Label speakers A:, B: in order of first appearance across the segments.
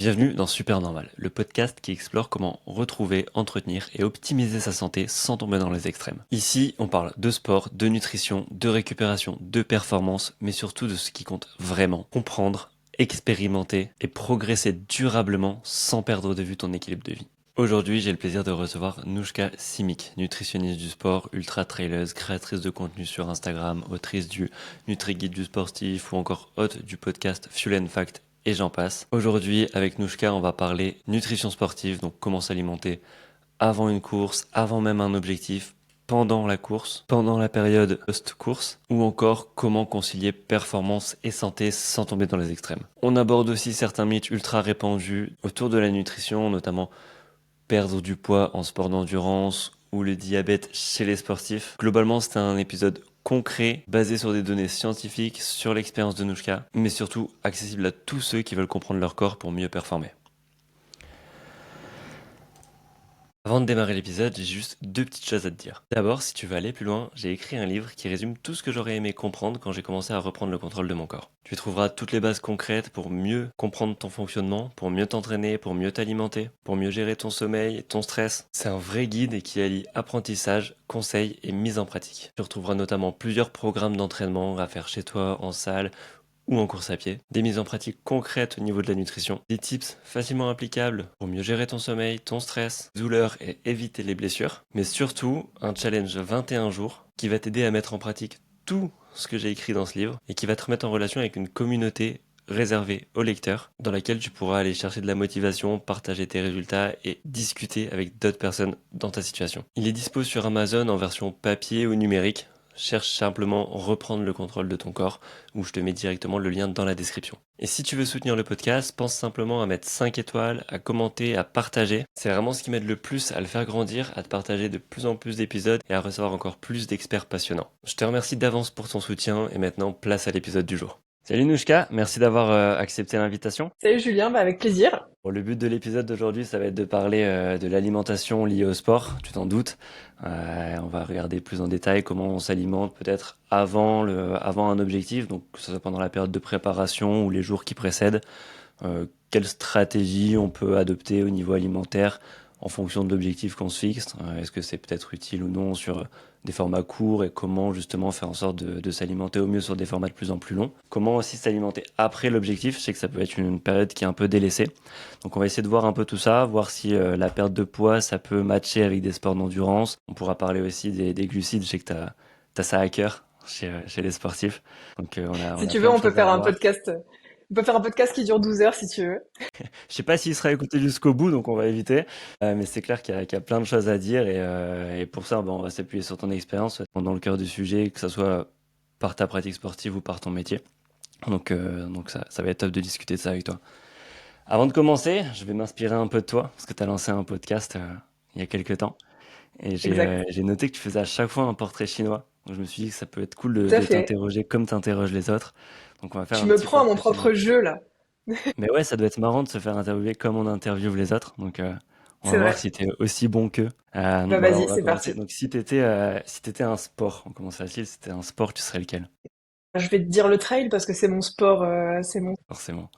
A: Bienvenue dans Super Normal, le podcast qui explore comment retrouver, entretenir et optimiser sa santé sans tomber dans les extrêmes. Ici, on parle de sport, de nutrition, de récupération, de performance, mais surtout de ce qui compte vraiment. Comprendre, expérimenter et progresser durablement sans perdre de vue ton équilibre de vie. Aujourd'hui, j'ai le plaisir de recevoir Noushka Simic, nutritionniste du sport, ultra-traileuse, créatrice de contenu sur Instagram, autrice du Nutri-Guide du sportif ou encore hôte du podcast Fuel and Fact et j'en passe. Aujourd'hui, avec Noushka, on va parler nutrition sportive, donc comment s'alimenter avant une course, avant même un objectif, pendant la course, pendant la période post-course, ou encore comment concilier performance et santé sans tomber dans les extrêmes. On aborde aussi certains mythes ultra répandus autour de la nutrition, notamment perdre du poids en sport d'endurance ou le diabète chez les sportifs. Globalement, c'était un épisode concret, basé sur des données scientifiques, sur l'expérience de Noushka, mais surtout accessible à tous ceux qui veulent comprendre leur corps pour mieux performer. Avant de démarrer l'épisode, j'ai juste deux petites choses à te dire. D'abord, si tu veux aller plus loin, j'ai écrit un livre qui résume tout ce que j'aurais aimé comprendre quand j'ai commencé à reprendre le contrôle de mon corps. Tu y trouveras toutes les bases concrètes pour mieux comprendre ton fonctionnement, pour mieux t'entraîner, pour mieux t'alimenter, pour mieux gérer ton sommeil et ton stress. C'est un vrai guide qui allie apprentissage, conseils et mise en pratique. Tu retrouveras notamment plusieurs programmes d'entraînement à faire chez toi, en salle ou en course à pied, des mises en pratique concrètes au niveau de la nutrition, des tips facilement applicables pour mieux gérer ton sommeil, ton stress, douleur et éviter les blessures, mais surtout un challenge 21 jours qui va t'aider à mettre en pratique tout ce que j'ai écrit dans ce livre et qui va te remettre en relation avec une communauté réservée aux lecteurs dans laquelle tu pourras aller chercher de la motivation, partager tes résultats et discuter avec d'autres personnes dans ta situation. Il est dispo sur Amazon en version papier ou numérique. Cherche simplement reprendre le contrôle de ton corps, où je te mets directement le lien dans la description. Et si tu veux soutenir le podcast, pense simplement à mettre 5 étoiles, à commenter, à partager. C'est vraiment ce qui m'aide le plus à le faire grandir, à te partager de plus en plus d'épisodes et à recevoir encore plus d'experts passionnants. Je te remercie d'avance pour ton soutien et maintenant place à l'épisode du jour. Salut Noushka, merci d'avoir accepté l'invitation.
B: Salut Julien, avec plaisir.
A: Bon, le but de l'épisode d'aujourd'hui, ça va être de parler de l'alimentation liée au sport, tu t'en doutes. On va regarder plus en détail comment on s'alimente peut-être avant un objectif, donc que ce soit pendant la période de préparation ou les jours qui précèdent. Quelle stratégie on peut adopter au niveau alimentaire en fonction de l'objectif qu'on se fixe. Est-ce que c'est peut-être utile ou non sur des formats courts et comment justement faire en sorte de s'alimenter au mieux sur des formats de plus en plus longs. Comment aussi s'alimenter après l'objectif. Je sais que ça peut être une période qui est un peu délaissée. Donc on va essayer de voir un peu tout ça, voir si la perte de poids, ça peut matcher avec des sports d'endurance. On pourra parler aussi des glucides. Je sais que t'as ça à cœur chez les sportifs. Donc on
B: Si
A: a
B: tu veux,
A: plein de
B: on peut
A: choses à
B: faire un
A: voir.
B: podcast. On peut faire un podcast qui dure 12 heures si tu veux.
A: Je sais pas s'il sera écouté jusqu'au bout, donc on va éviter. Mais c'est clair qu'il y a plein de choses à dire et pour ça, on va s'appuyer sur ton expérience dans le cœur du sujet, que ce soit par ta pratique sportive ou par ton métier. Donc ça va être top de discuter de ça avec toi. Avant de commencer, je vais m'inspirer un peu de toi, parce que tu as lancé un podcast il y a quelques temps. Et
B: Exact.
A: j'ai noté que tu faisais à chaque fois un portrait chinois. Donc je me suis dit que ça peut être cool
B: Tout à
A: de
B: fait.
A: t'interroger comme tu interroges les autres. Donc on va faire
B: Tu
A: un
B: me
A: petit
B: prends à mon
A: portrait chinois.
B: propre jeu là.
A: Mais ouais, ça doit être marrant de se faire interviewer comme on interviewe les autres. Donc, on va
B: C'est
A: voir
B: vrai.
A: si t'es aussi bon qu'eux.
B: Bah
A: Donc voilà, on
B: vas-y,
A: va
B: c'est
A: commencer.
B: parti.
A: Donc, si t'étais un sport, on commence facile. Si t'étais un sport, tu serais lequel?
B: Je vais te dire le trail parce que c'est mon sport, c'est mon
A: Forcément.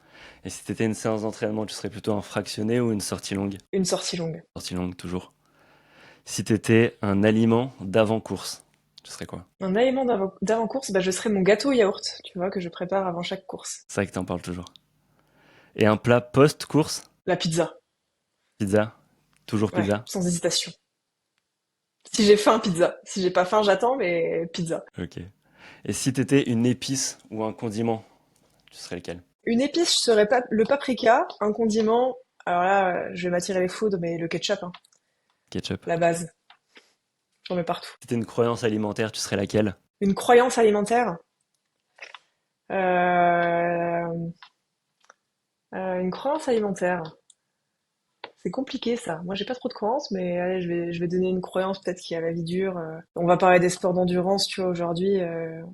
A: Et si t'étais une séance d'entraînement, tu serais plutôt un fractionné ou une sortie longue?
B: une sortie longue.
A: Sortie longue, toujours. Si t'étais un aliment d'avant-course, tu serais quoi?
B: Un aliment d'avant-course, bah je serais mon gâteau au yaourt, tu vois, que je prépare avant chaque course.
A: C'est vrai que t'en parles toujours. Et un plat post-course?
B: La pizza.
A: Pizza? Toujours
B: Ouais,
A: pizza?
B: sans hésitation. Si j'ai faim, pizza. Si j'ai pas faim, j'attends, mais pizza.
A: Ok. Et si t'étais une épice ou un condiment, tu serais lequel?
B: Une épice, je serais pas le paprika. Un condiment, alors là, je vais m'attirer les foudres, mais le ketchup, hein,
A: Ketchup.
B: la base. J'en mets partout.
A: Si t'étais une croyance alimentaire, tu serais laquelle?
B: Une croyance alimentaire. Euh, une croyance alimentaire. C'est compliqué ça. Moi, j'ai pas trop de croyances, mais allez, je vais donner une croyance peut-être qui a la vie dure. On va parler des sports d'endurance, tu vois, aujourd'hui.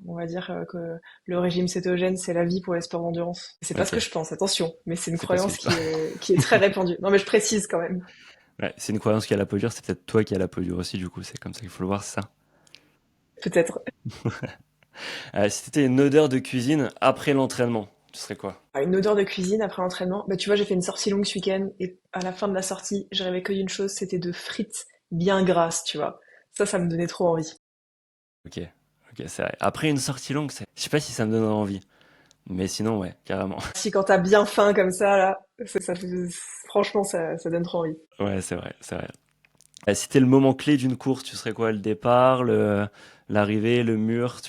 B: On va dire que le régime cétogène, c'est la vie pour les sports d'endurance. C'est pas ce que
A: Ok.
B: je pense, attention, mais c'est une
A: C'est pas ce que
B: croyance
A: tu penses.
B: qui est très répandue. Non, mais je précise quand même.
A: Ouais, c'est une croyance qui a la peau dure, c'est peut-être toi qui as la peau dure aussi, du coup, c'est comme ça qu'il faut le voir, c'est ça.
B: Peut-être.
A: Si t'étais une odeur de cuisine après l'entraînement, Tu serais quoi?
B: Ah, une odeur de cuisine après l'entraînement. Bah, tu vois, j'ai fait une sortie longue ce week-end et à la fin de la sortie, je rêvais que d'une chose, c'était de frites bien grasses, tu vois. Ça me donnait trop envie.
A: Ok, ok, c'est vrai. Après une sortie longue, je sais pas si ça me donne envie. Mais sinon, ouais, carrément.
B: Si quand t'as bien faim comme ça, là, franchement, ça donne trop envie.
A: Ouais, c'est vrai, c'est vrai. Si c'était le moment clé d'une course, tu serais quoi? Le départ, l'arrivée, le mur,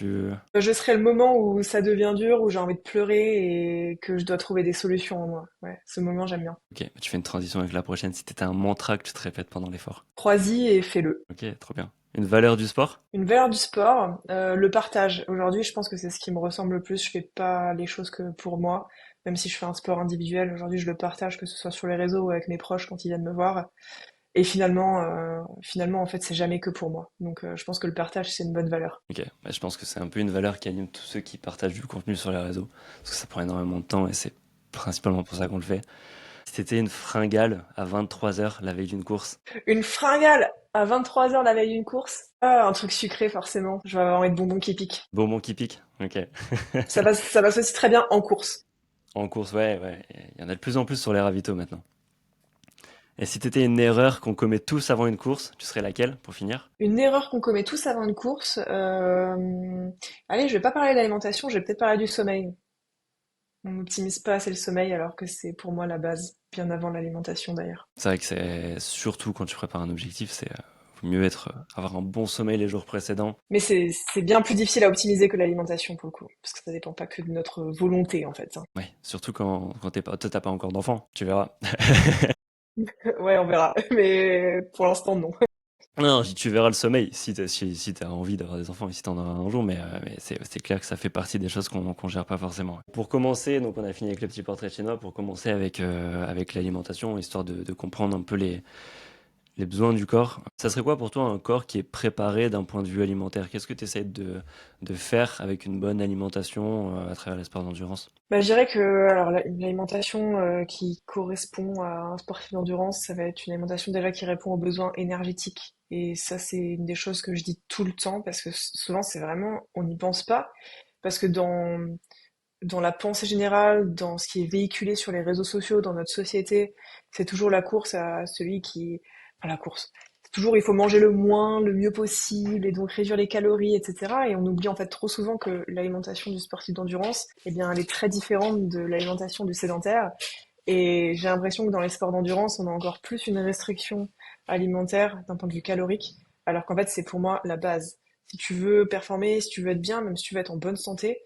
B: Je serai le moment où ça devient dur, où j'ai envie de pleurer et que je dois trouver des solutions en moi. Ouais, ce moment, j'aime bien.
A: Ok, tu fais une transition avec la prochaine. Si t'étais un mantra que tu te répètes pendant l'effort.
B: Crois-y et fais-le.
A: Ok, trop bien. Une valeur du sport?
B: Une valeur du sport, le partage. Aujourd'hui, je pense que c'est ce qui me ressemble le plus. Je fais pas les choses que pour moi, même si je fais un sport individuel. Aujourd'hui, je le partage, que ce soit sur les réseaux ou avec mes proches quand ils viennent me voir. Et finalement, en fait, c'est jamais que pour moi. Donc, je pense que le partage, c'est une bonne valeur.
A: Ok, bah, je pense que c'est un peu une valeur qui anime tous ceux qui partagent du contenu sur les réseaux. Parce que ça prend énormément de temps et c'est principalement pour ça qu'on le fait. Si t'étais une fringale à 23 heures la veille d'une course,
B: Une fringale à 23 heures la veille d'une course. Ah, un truc sucré, forcément. Je vais avoir envie de bonbons qui piquent.
A: bonbon qui pique. Ok.
B: Ça passe aussi très bien en course.
A: En course, ouais, ouais. Il y en a de plus en plus sur les ravitaux maintenant. Et si t'étais une erreur qu'on commet tous avant une course, tu serais laquelle pour finir?
B: Une erreur qu'on commet tous avant une course. Allez, je vais pas parler d'alimentation, je vais peut-être parler du sommeil. On n'optimise pas assez le sommeil alors que c'est pour moi la base, bien avant l'alimentation d'ailleurs.
A: C'est vrai que c'est surtout quand tu prépares un objectif, vaut mieux avoir un bon sommeil les jours précédents.
B: Mais c'est bien plus difficile à optimiser que l'alimentation pour le coup, parce que ça dépend pas que de notre volonté en fait, hein.
A: Ouais, surtout quand toi, t'as pas encore d'enfant, tu verras.
B: Ouais, on verra, mais pour l'instant non.
A: Non, tu verras le sommeil si t'as envie d'avoir des enfants et si t'en auras un jour, mais c'est clair que ça fait partie des choses qu'on gère pas forcément. Pour commencer, donc on a fini avec le petit portrait chinois, pour commencer avec l'alimentation, histoire de comprendre un peu les besoins du corps. Ça serait quoi pour toi un corps qui est préparé d'un point de vue alimentaire? Qu'est-ce que tu essaies de faire avec une bonne alimentation à travers les sports d'endurance?
B: Bah, je dirais que alors une alimentation qui correspond à un sportif d'endurance, ça va être une alimentation déjà qui répond aux besoins énergétiques. Et ça, c'est une des choses que je dis tout le temps parce que souvent c'est vraiment on n'y pense pas parce que dans la pensée générale, dans ce qui est véhiculé sur les réseaux sociaux, dans notre société, c'est toujours la course à celui qui... Enfin, la course. C'est toujours, il faut manger le moins, le mieux possible, et donc réduire les calories, etc. Et on oublie en fait trop souvent que l'alimentation du sportif d'endurance, eh bien, elle est très différente de l'alimentation du sédentaire. Et j'ai l'impression que dans les sports d'endurance, on a encore plus une restriction alimentaire d'un point de vue calorique, alors qu'en fait, c'est pour moi la base. Si tu veux performer, si tu veux être bien, même si tu veux être en bonne santé,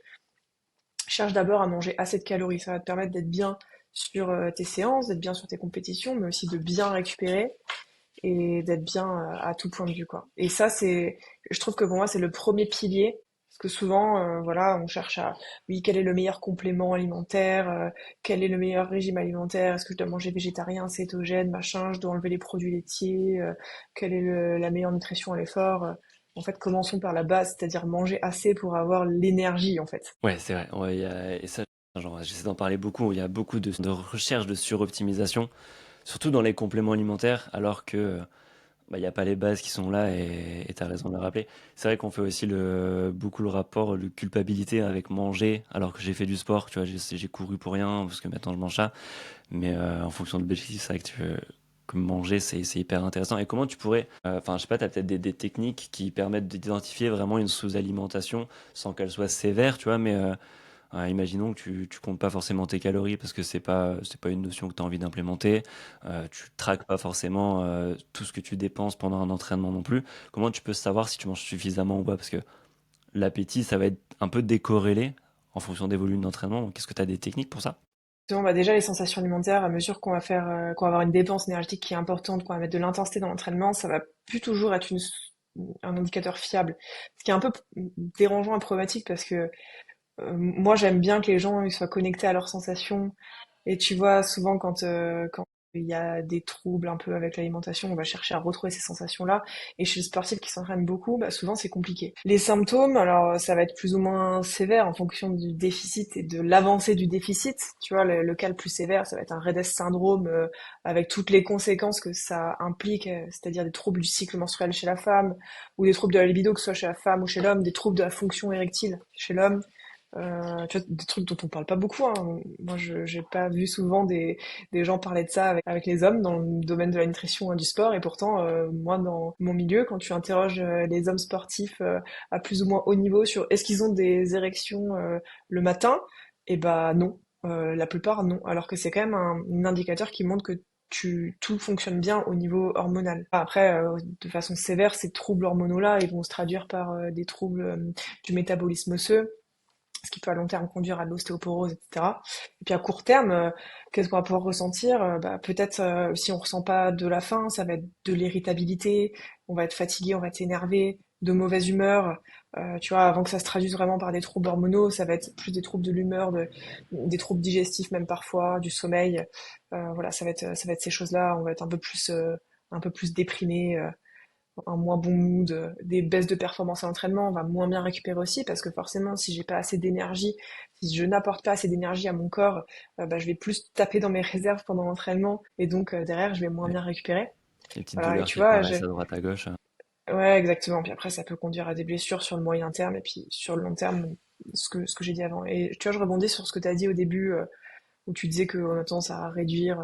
B: cherche d'abord à manger assez de calories. Ça va te permettre d'être bien sur tes séances, d'être bien sur tes compétitions, mais aussi de bien récupérer et d'être bien à tout point de vue, quoi. Et ça, je trouve que pour moi, c'est le premier pilier. Parce que souvent, voilà, on cherche à, oui, quel est le meilleur complément alimentaire, quel est le meilleur régime alimentaire, est-ce que je dois manger végétarien, cétogène, machin, je dois enlever les produits laitiers, quelle est la meilleure nutrition à l'effort. En fait, commençons par la base, c'est-à-dire manger assez pour avoir l'énergie, en fait.
A: Ouais, c'est vrai. Ouais, et ça, genre, j'essaie d'en parler beaucoup. Il y a beaucoup de recherches de suroptimisation, surtout dans les compléments alimentaires, alors que bah, il n'y a pas les bases qui sont là et t'as raison de le rappeler. C'est vrai qu'on fait aussi beaucoup le rapport, le culpabilité avec manger, alors que j'ai fait du sport, tu vois, j'ai couru pour rien, parce que maintenant je mange ça. Mais en fonction de l'objectif, c'est vrai que manger, c'est hyper intéressant. Et comment tu pourrais, enfin, je sais pas, tu as peut-être des techniques qui permettent d'identifier vraiment une sous-alimentation sans qu'elle soit sévère, tu vois, mais imaginons que tu comptes pas forcément tes calories parce que c'est pas une notion que tu as envie d'implémenter, tu traques pas forcément tout ce que tu dépenses pendant un entraînement non plus. Comment tu peux savoir si tu manges suffisamment ou pas? Parce que l'appétit, ça va être un peu décorrélé en fonction des volumes d'entraînement. Donc, est-ce que tu as des techniques pour ça?
B: Justement, bah déjà, les sensations alimentaires, à mesure qu'on va avoir une dépense énergétique qui est importante, qu'on va mettre de l'intensité dans l'entraînement, ça va plus toujours être un indicateur fiable. Ce qui est un peu dérangeant et problématique parce que moi, j'aime bien que les gens ils soient connectés à leurs sensations. Et tu vois, souvent quand il y a des troubles un peu avec l'alimentation, on va chercher à retrouver ces sensations-là. Et chez les sportifs qui s'entraînent beaucoup, bah, souvent c'est compliqué. Les symptômes, alors ça va être plus ou moins sévère en fonction du déficit et de l'avancée du déficit. Tu vois, le cas le plus sévère, ça va être un Rett syndrome avec toutes les conséquences que ça implique, c'est-à-dire des troubles du cycle menstruel chez la femme, ou des troubles de la libido, que ce soit chez la femme ou chez l'homme, des troubles de la fonction érectile chez l'homme, Tu vois, des trucs dont on parle pas beaucoup, hein. Moi, je j'ai pas vu souvent des gens parler de ça avec les hommes dans le domaine de la nutrition et du sport. Et pourtant, moi, dans mon milieu, quand tu interroges les hommes sportifs à plus ou moins haut niveau sur est-ce qu'ils ont des érections le matin, et bah non. La plupart, non. Alors que c'est quand même un indicateur qui montre que tout fonctionne bien au niveau hormonal. Après, de façon sévère, ces troubles hormonaux-là, ils vont se traduire par des troubles du métabolisme osseux, ce qui peut à long terme conduire à de l'ostéoporose, etc. Et puis à court terme, qu'est-ce qu'on va pouvoir ressentir? Bah, peut-être si on ressent pas de la faim, ça va être de l'irritabilité, on va être fatigué, on va être énervé, de mauvaise humeur. Tu vois, avant que ça se traduise vraiment par des troubles hormonaux, ça va être plus des troubles de l'humeur, des troubles digestifs même parfois, du sommeil. Voilà, ça va être ces choses-là. On va être un peu plus déprimé, un moins bon mood, des baisses de performance à l'entraînement, on va moins bien récupérer aussi parce que forcément, si j'ai pas assez d'énergie, si je n'apporte pas assez d'énergie à mon corps, bah, je vais plus taper dans mes réserves pendant l'entraînement et donc derrière, je vais moins
A: Ouais.
B: bien récupérer.
A: Les petites
B: Voilà, et
A: douleurs
B: tu
A: qui
B: vois,
A: apparaissent à droite à gauche.
B: ouais, exactement. Puis après, ça peut conduire à des blessures sur le moyen terme et puis sur le long terme, ce que j'ai dit avant. Et tu vois, je rebondis sur ce que tu as dit au début, où tu disais qu'on a tendance à réduire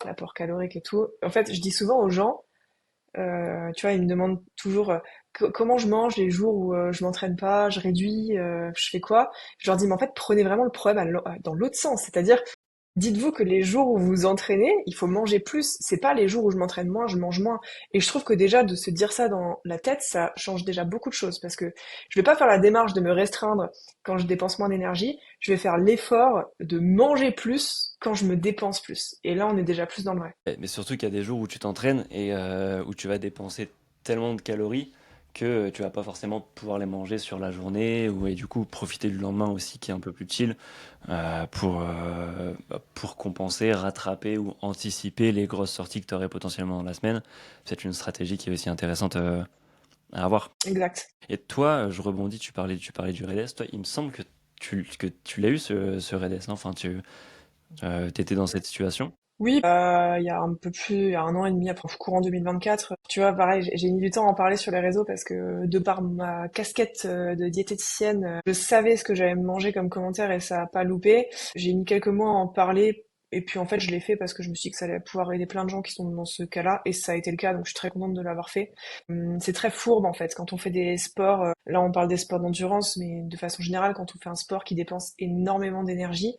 B: l'apport calorique et tout. En fait, je dis souvent aux gens, tu vois, ils me demandent toujours comment je mange les jours où je m'entraîne pas, je réduis, je fais quoi? Je leur dis, mais en fait, prenez vraiment le problème dans l'autre sens. C'est-à-dire, dites-vous que les jours où vous vous entraînez, il faut manger plus. C'est pas les jours où je m'entraîne moins, je mange moins. Et je trouve que déjà, de se dire ça dans la tête, ça change déjà beaucoup de choses. Parce que je vais pas faire la démarche de me restreindre quand je dépense moins d'énergie. Je vais faire l'effort de manger plus quand je me dépense plus. Et là, on est déjà plus dans le vrai.
A: Mais surtout qu'il y a des jours où tu t'entraînes et où tu vas dépenser tellement de calories que tu vas pas forcément pouvoir les manger sur la journée ou et du coup profiter du lendemain aussi qui est un peu plus chill pour compenser, rattraper ou anticiper les grosses sorties que tu aurais potentiellement dans la semaine. C'est une stratégie qui est aussi intéressante à avoir.
B: Exact.
A: Et toi, je rebondis, tu parlais du REDES. Toi, il me semble que tu l'as eu ce REDES, non? Enfin, tu étais dans cette situation.
B: Oui, il y a un peu plus, il y a un an et demi, après courant 2024, tu vois, pareil, j'ai mis du temps à en parler sur les réseaux parce que de par ma casquette de diététicienne, je savais ce que j'allais manger comme commentaire et ça a pas loupé. J'ai mis quelques mois à en parler et puis en fait je l'ai fait parce que je me suis dit que ça allait pouvoir aider plein de gens qui sont dans ce cas-là et ça a été le cas, donc je suis très contente de l'avoir fait. C'est très fourbe en fait quand on fait des sports, là on parle des sports d'endurance, mais de façon générale quand on fait un sport qui dépense énormément d'énergie,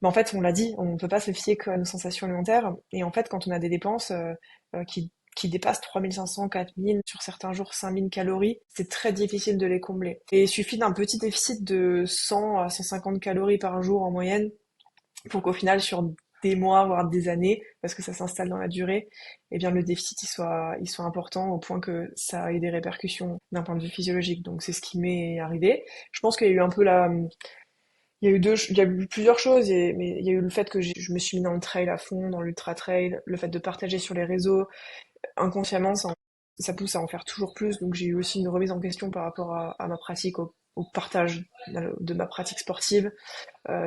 B: mais en fait, on l'a dit, on ne peut pas se fier qu'à nos sensations alimentaires. Et en fait, quand on a des dépenses qui dépassent 3500, 4000, sur certains jours 5000 calories, c'est très difficile de les combler. Et il suffit d'un petit déficit de 100 à 150 calories par jour en moyenne pour qu'au final, sur des mois, voire des années, parce que ça s'installe dans la durée, eh bien le déficit il soit important au point que ça ait des répercussions d'un point de vue physiologique. Donc c'est ce qui m'est arrivé. Je pense qu'il y a eu un peu il y a eu plusieurs choses, mais il y a eu le fait que je me suis mis dans le trail à fond, dans l'ultra trail, le fait de partager sur les réseaux, inconsciemment, ça pousse à en faire toujours plus, donc j'ai eu aussi une remise en question par rapport à ma pratique, au partage de ma pratique sportive.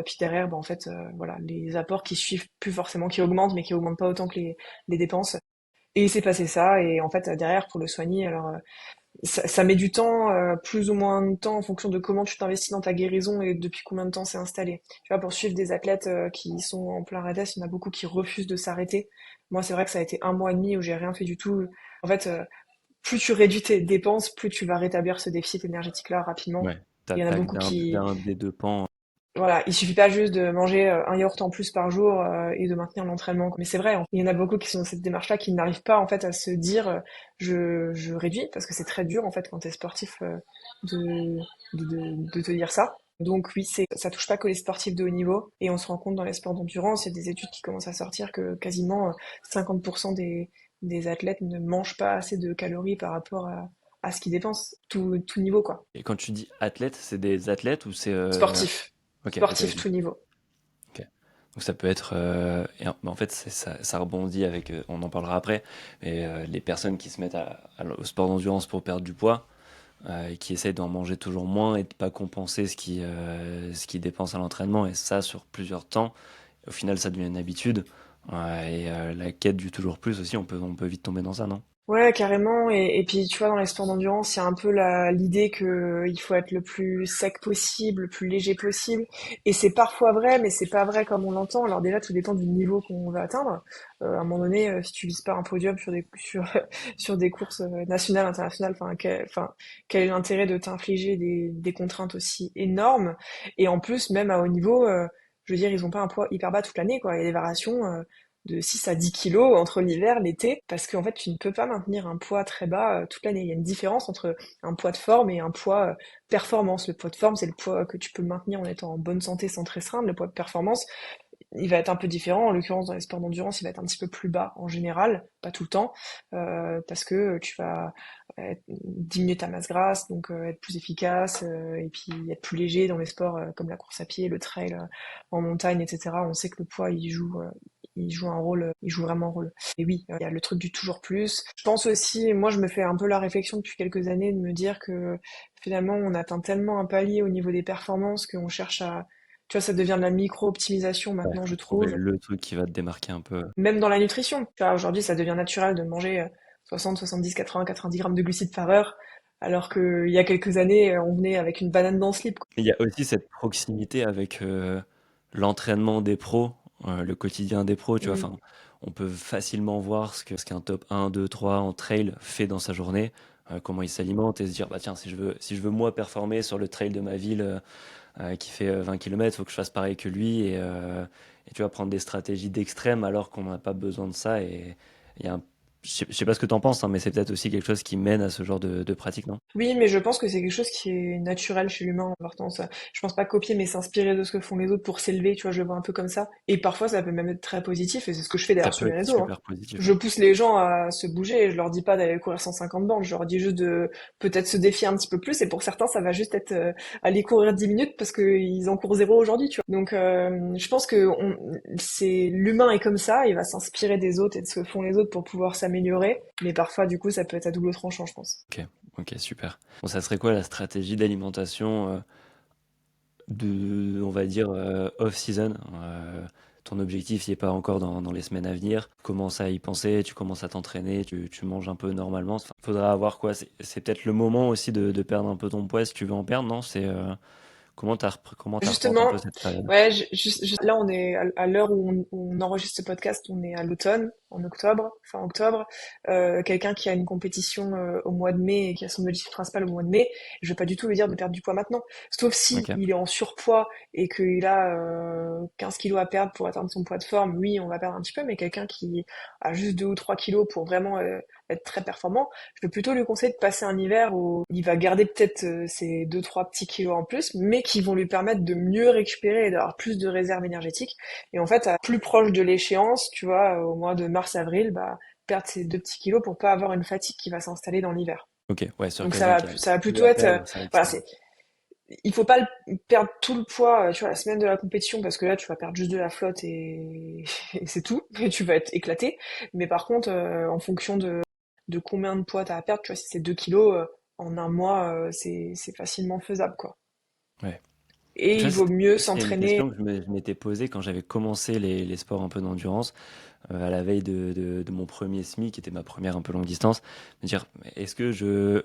B: Puis derrière, bah, en fait, voilà, les apports qui suivent plus forcément, qui augmentent, mais qui augmentent pas autant que les dépenses. Et il s'est passé ça, et en fait, derrière, pour le soigner, alors ça met du temps, plus ou moins de temps en fonction de comment tu t'investis dans ta guérison et depuis combien de temps c'est installé. Tu vois, pour suivre des athlètes qui sont en plein REDES, il y en a beaucoup qui refusent de s'arrêter. Moi, c'est vrai que ça a été un mois et demi où j'ai rien fait du tout. En fait, plus tu réduis tes dépenses, plus tu vas rétablir ce déficit énergétique-là rapidement.
A: Ouais.
B: Il y en a
A: T'attaques
B: beaucoup
A: d'un
B: qui,
A: d'un des deux pans.
B: voilà, il suffit pas juste de manger un yaourt en plus par jour et de maintenir l'entraînement. Mais c'est vrai, il y en a beaucoup qui sont dans cette démarche-là, qui n'arrivent pas en fait à se dire je réduis, parce que c'est très dur en fait quand t'es sportif de, de te dire ça. Donc oui, ça touche pas que les sportifs de haut niveau, et on se rend compte dans les sports d'endurance, il y a des études qui commencent à sortir que quasiment 50% des athlètes ne mangent pas assez de calories par rapport à ce qu'ils dépensent, tout niveau quoi.
A: Et quand tu dis athlète, c'est des athlètes ou c'est
B: Sportif,
A: Ok, ok,
B: sportif
A: ok.
B: tout niveau.
A: Ok. Donc ça peut être en fait ça rebondit avec on en parlera après, mais les personnes qui se mettent au sport d'endurance pour perdre du poids et qui essayent d'en manger toujours moins et de pas compenser ce qu'ils dépensent à l'entraînement et ça sur plusieurs temps. Au final, ça devient une habitude. Et la quête du toujours plus aussi, on peut vite tomber dans ça, non?
B: Ouais, carrément. Et puis, tu vois, dans les sports d'endurance, il y a un peu l'idée que il faut être le plus sec possible, le plus léger possible. Et c'est parfois vrai, mais c'est pas vrai comme on l'entend. Alors déjà, tout dépend du niveau qu'on va atteindre. À un moment donné, si tu vises pas un podium sur des courses nationales, internationales, quel est l'intérêt de t'infliger des contraintes aussi énormes? Et en plus, même à haut niveau, je veux dire, ils ont pas un poids hyper bas toute l'année, quoi. Il y a des variations. De 6 à 10 kilos entre l'hiver, l'été, parce qu'en fait, tu ne peux pas maintenir un poids très bas toute l'année. Il y a une différence entre un poids de forme et un poids performance. Le poids de forme, c'est le poids que tu peux maintenir en étant en bonne santé sans te restreindre. Le poids de performance, il va être un peu différent. En l'occurrence, dans les sports d'endurance, il va être un petit peu plus bas en général, pas tout le temps, parce que tu vas diminuer ta masse grasse, donc être plus efficace, et puis être plus léger dans les sports comme la course à pied, le trail en montagne, etc. On sait que le poids, il joue un rôle, il joue vraiment un rôle. Et oui, il y a le truc du toujours plus. Je pense aussi, moi je me fais un peu la réflexion depuis quelques années de me dire que finalement on atteint tellement un palier au niveau des performances qu'on cherche à, tu vois, ça devient de la micro-optimisation
A: Ouais,
B: maintenant, je
A: faut trouver
B: trouve.
A: le truc qui va te démarquer un peu.
B: Même dans la nutrition. Tu vois, aujourd'hui, ça devient naturel de manger 60, 70, 80, 90 grammes de glucides par heure, alors qu'il y a quelques années, on venait avec une banane dans le slip, quoi.
A: Il y a aussi cette proximité avec l'entraînement des pros, le quotidien des pros, tu vois.
B: Mm.
A: Enfin, on peut facilement voir ce qu'un top 1, 2, 3 en trail fait dans sa journée, comment il s'alimente et se dire, bah tiens, si je veux moi performer sur le trail de ma ville qui fait 20 km, il faut que je fasse pareil que lui et tu vas prendre des stratégies d'extrême alors qu'on n'a pas besoin de ça. Et il y a je sais pas ce que tu en penses, hein, mais c'est peut-être aussi quelque chose qui mène à ce genre de pratique, non?
B: Oui, mais je pense que c'est quelque chose qui est naturel chez l'humain, en partant ça. Je pense pas copier, mais s'inspirer de ce que font les autres pour s'élever, tu vois, je le vois un peu comme ça. Et parfois, ça peut même être très positif, et c'est ce que je fais
A: Ça
B: d'ailleurs sur
A: peut
B: les
A: être
B: réseaux, hein.
A: super positif,
B: Je
A: ouais.
B: pousse les gens à se bouger, et je leur dis pas d'aller courir 150 bandes, je leur dis juste de peut-être se défier un petit peu plus, et pour certains, ça va juste être aller courir 10 minutes parce qu'ils en courent zéro aujourd'hui, tu vois. Donc, je pense que c'est l'humain est comme ça, il va s'inspirer des autres et de ce que font les autres pour pouvoir s'améliorer, mais parfois, du coup, ça peut être à double tranchant, je pense.
A: Ok, ok, super. Bon, ça serait quoi la stratégie d'alimentation on va dire, off-season? Ton objectif, il n'est pas encore dans les semaines à venir. Tu commences à y penser, tu commences à t'entraîner, tu manges un peu normalement. Enfin, faudra avoir quoi? C'est peut-être le moment aussi de perdre un peu ton poids si tu veux en perdre, non? Comment t'appréhendes un
B: Justement,
A: peu cette période?
B: ouais, là on est à l'heure où on enregistre ce podcast, on est à l'automne, en octobre, fin octobre. Quelqu'un qui a une compétition au mois de mai et qui a son objectif principal au mois de mai, je vais pas du tout lui dire de perdre du poids maintenant, sauf si
A: Ok.
B: il est en surpoids et qu'il a 15 kilos à perdre pour atteindre son poids de forme. Oui, on va perdre un petit peu, mais quelqu'un qui a juste 2 ou 3 kilos pour vraiment être très performant, je peux plutôt lui conseiller de passer un hiver où il va garder peut-être ses 2 3 petits kilos en plus, mais qui vont lui permettre de mieux récupérer et d'avoir plus de réserves énergétiques. Et en fait, à plus proche de l'échéance, tu vois, au mois de mars-avril, bah, perdre ces 2 petits kilos pour pas avoir une fatigue qui va s'installer dans l'hiver.
A: Ok, ouais, sur
B: Donc
A: quelqu'un qui a
B: ça va
A: peu
B: plutôt
A: à
B: être,
A: perdre, c'est vrai que
B: voilà, il faut pas perdre tout le poids, tu vois, la semaine de la compétition, parce que là, tu vas perdre juste de la flotte et c'est tout, et tu vas être éclaté. Mais par contre, en fonction de combien de poids t'as à perdre, tu vois, si c'est 2 kilos, en un mois, c'est facilement faisable, quoi.
A: ouais.
B: Et
A: Tu vois,
B: il vaut
A: c'était
B: mieux
A: aussi une
B: s'entraîner.
A: question que je m'étais posée quand j'avais commencé les sports un peu d'endurance, à la veille de mon premier SMI, qui était ma première un peu longue distance, me dire, est-ce que je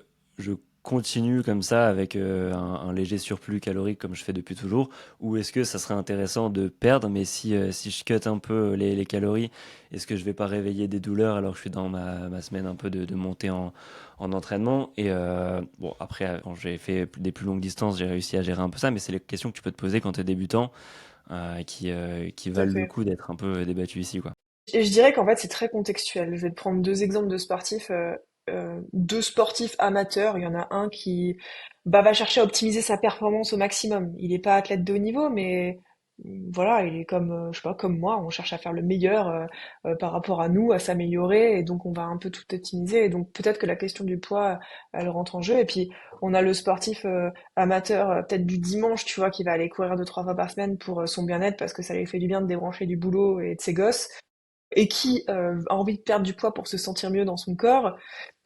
A: continue comme ça avec un léger surplus calorique comme je fais depuis toujours, ou est-ce que ça serait intéressant de perdre, mais si je cut un peu les calories, est-ce que je vais pas réveiller des douleurs alors que je suis dans ma semaine un peu de montée en entraînement? Et bon, après, quand j'ai fait des plus longues distances, j'ai réussi à gérer un peu ça, mais c'est les questions que tu peux te poser quand tu es débutant, qui
B: Tout à
A: valent le
B: fait.
A: coup d'être un peu débattues ici, quoi.
B: Et je dirais qu'en fait, c'est très contextuel. Je vais te prendre deux exemples de sportifs, deux sportifs amateurs. Il y en a un qui bah, va chercher à optimiser sa performance au maximum. Il n'est pas athlète de haut niveau, mais voilà, il est comme, je sais pas, comme moi. On cherche à faire le meilleur par rapport à nous, à s'améliorer, et donc on va un peu tout optimiser. Et donc peut-être que la question du poids, elle rentre en jeu. Et puis on a le sportif amateur, peut-être du dimanche, tu vois, qui va aller courir 2 3 fois par semaine pour son bien-être parce que ça lui fait du bien de débrancher du boulot et de ses gosses. et qui a envie de perdre du poids pour se sentir mieux dans son corps,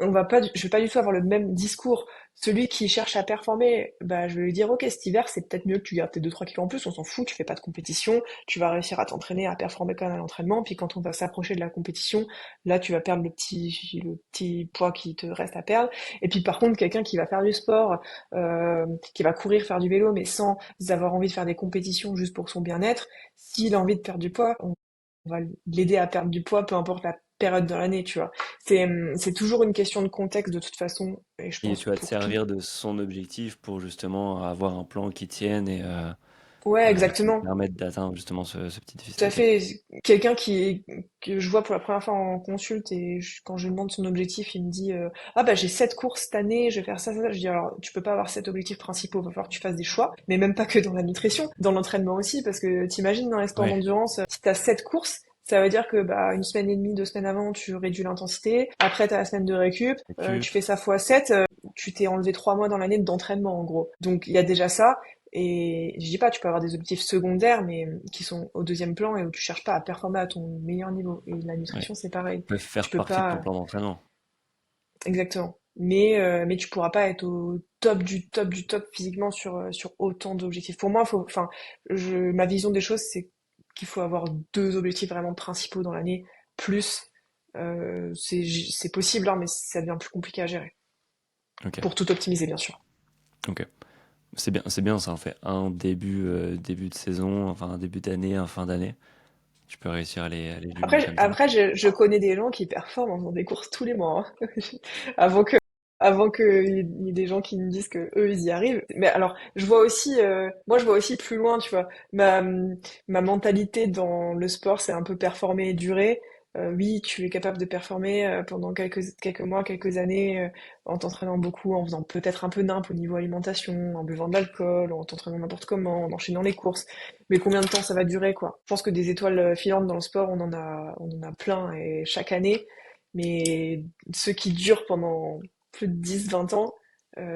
B: je vais pas du tout avoir le même discours. Celui qui cherche à performer, bah, je vais lui dire, ok, cet hiver, c'est peut-être mieux que tu gardes tes 2-3 kilos en plus, on s'en fout, tu fais pas de compétition, tu vas réussir à t'entraîner, à performer quand même à l'entraînement, puis quand on va s'approcher de la compétition, là, tu vas perdre le petit poids qui te reste à perdre. Et puis, par contre, quelqu'un qui va faire du sport, qui va courir, faire du vélo, mais sans avoir envie de faire des compétitions juste pour son bien-être, s'il a envie de perdre du poids, on va l'aider à perdre du poids, peu importe la période dans l'année, tu vois. C'est toujours une question de contexte de toute façon, et je
A: Et
B: pense
A: tu vas te
B: pour tout.
A: servir de son objectif pour justement avoir un plan qui tienne
B: Ouais,
A: qui
B: exactement.
A: permette d'atteindre justement ce petit
B: Tout
A: déficit.
B: à
A: Ok.
B: fait. Quelqu'un que je vois pour la première fois en consulte et quand je lui demande son objectif, il me dit ah bah j'ai 7 courses cette année, je vais faire ça, ça, ça. Je dis alors tu peux pas avoir 7 objectifs principaux, va falloir que tu fasses des choix, mais même pas que dans la nutrition, dans l'entraînement aussi, parce que t'imagines dans les sports
A: Ouais.
B: d'endurance, si t'as 7 courses, ça veut dire que bah une semaine et demie, 2 semaines avant, tu réduis l'intensité. Après t'as la semaine de récup, tu
A: Récup.
B: fais ça fois 7, tu t'es enlevé 3 mois dans l'année d'entraînement en gros. Donc il y a déjà ça. Et je dis pas, tu peux avoir des objectifs secondaires, mais qui sont au deuxième plan et où tu cherches pas à performer à ton meilleur niveau. Et la
A: Ouais.
B: nutrition, c'est pareil.
A: Peut
B: Tu
A: faire
B: peux
A: partie de ton
B: pas,
A: plan d'entraînement.
B: exactement. Mais tu pourras pas être au top du top du top physiquement sur autant d'objectifs. Pour moi, ma vision des choses, c'est qu'il faut avoir 2 objectifs vraiment principaux dans l'année, plus, c'est possible, hein, mais ça devient plus compliqué à gérer.
A: Ok.
B: Pour tout optimiser, bien sûr.
A: Ok. C'est bien, ça en fait un début de saison, enfin un début d'année, un fin d'année. Tu peux réussir à les
B: Après,
A: jumeler comme ça.
B: je connais des gens qui performent en faisant des courses tous les mois, hein. Avant que, avant qu'il y ait des gens qui me disent que eux ils y arrivent. Mais alors, moi je vois aussi plus loin, tu vois. Ma mentalité dans le sport, c'est un peu performer et durer. Oui, tu es capable de performer pendant quelques mois, quelques années, en t'entraînant beaucoup, en faisant peut-être un peu nimp au niveau alimentation, en buvant de l'alcool, en t'entraînant n'importe comment, en enchaînant les courses. Mais combien de temps ça va durer, quoi? Je pense que des étoiles filantes dans le sport, on en a plein et chaque année. Mais ceux qui durent pendant plus de 10, 20 ans,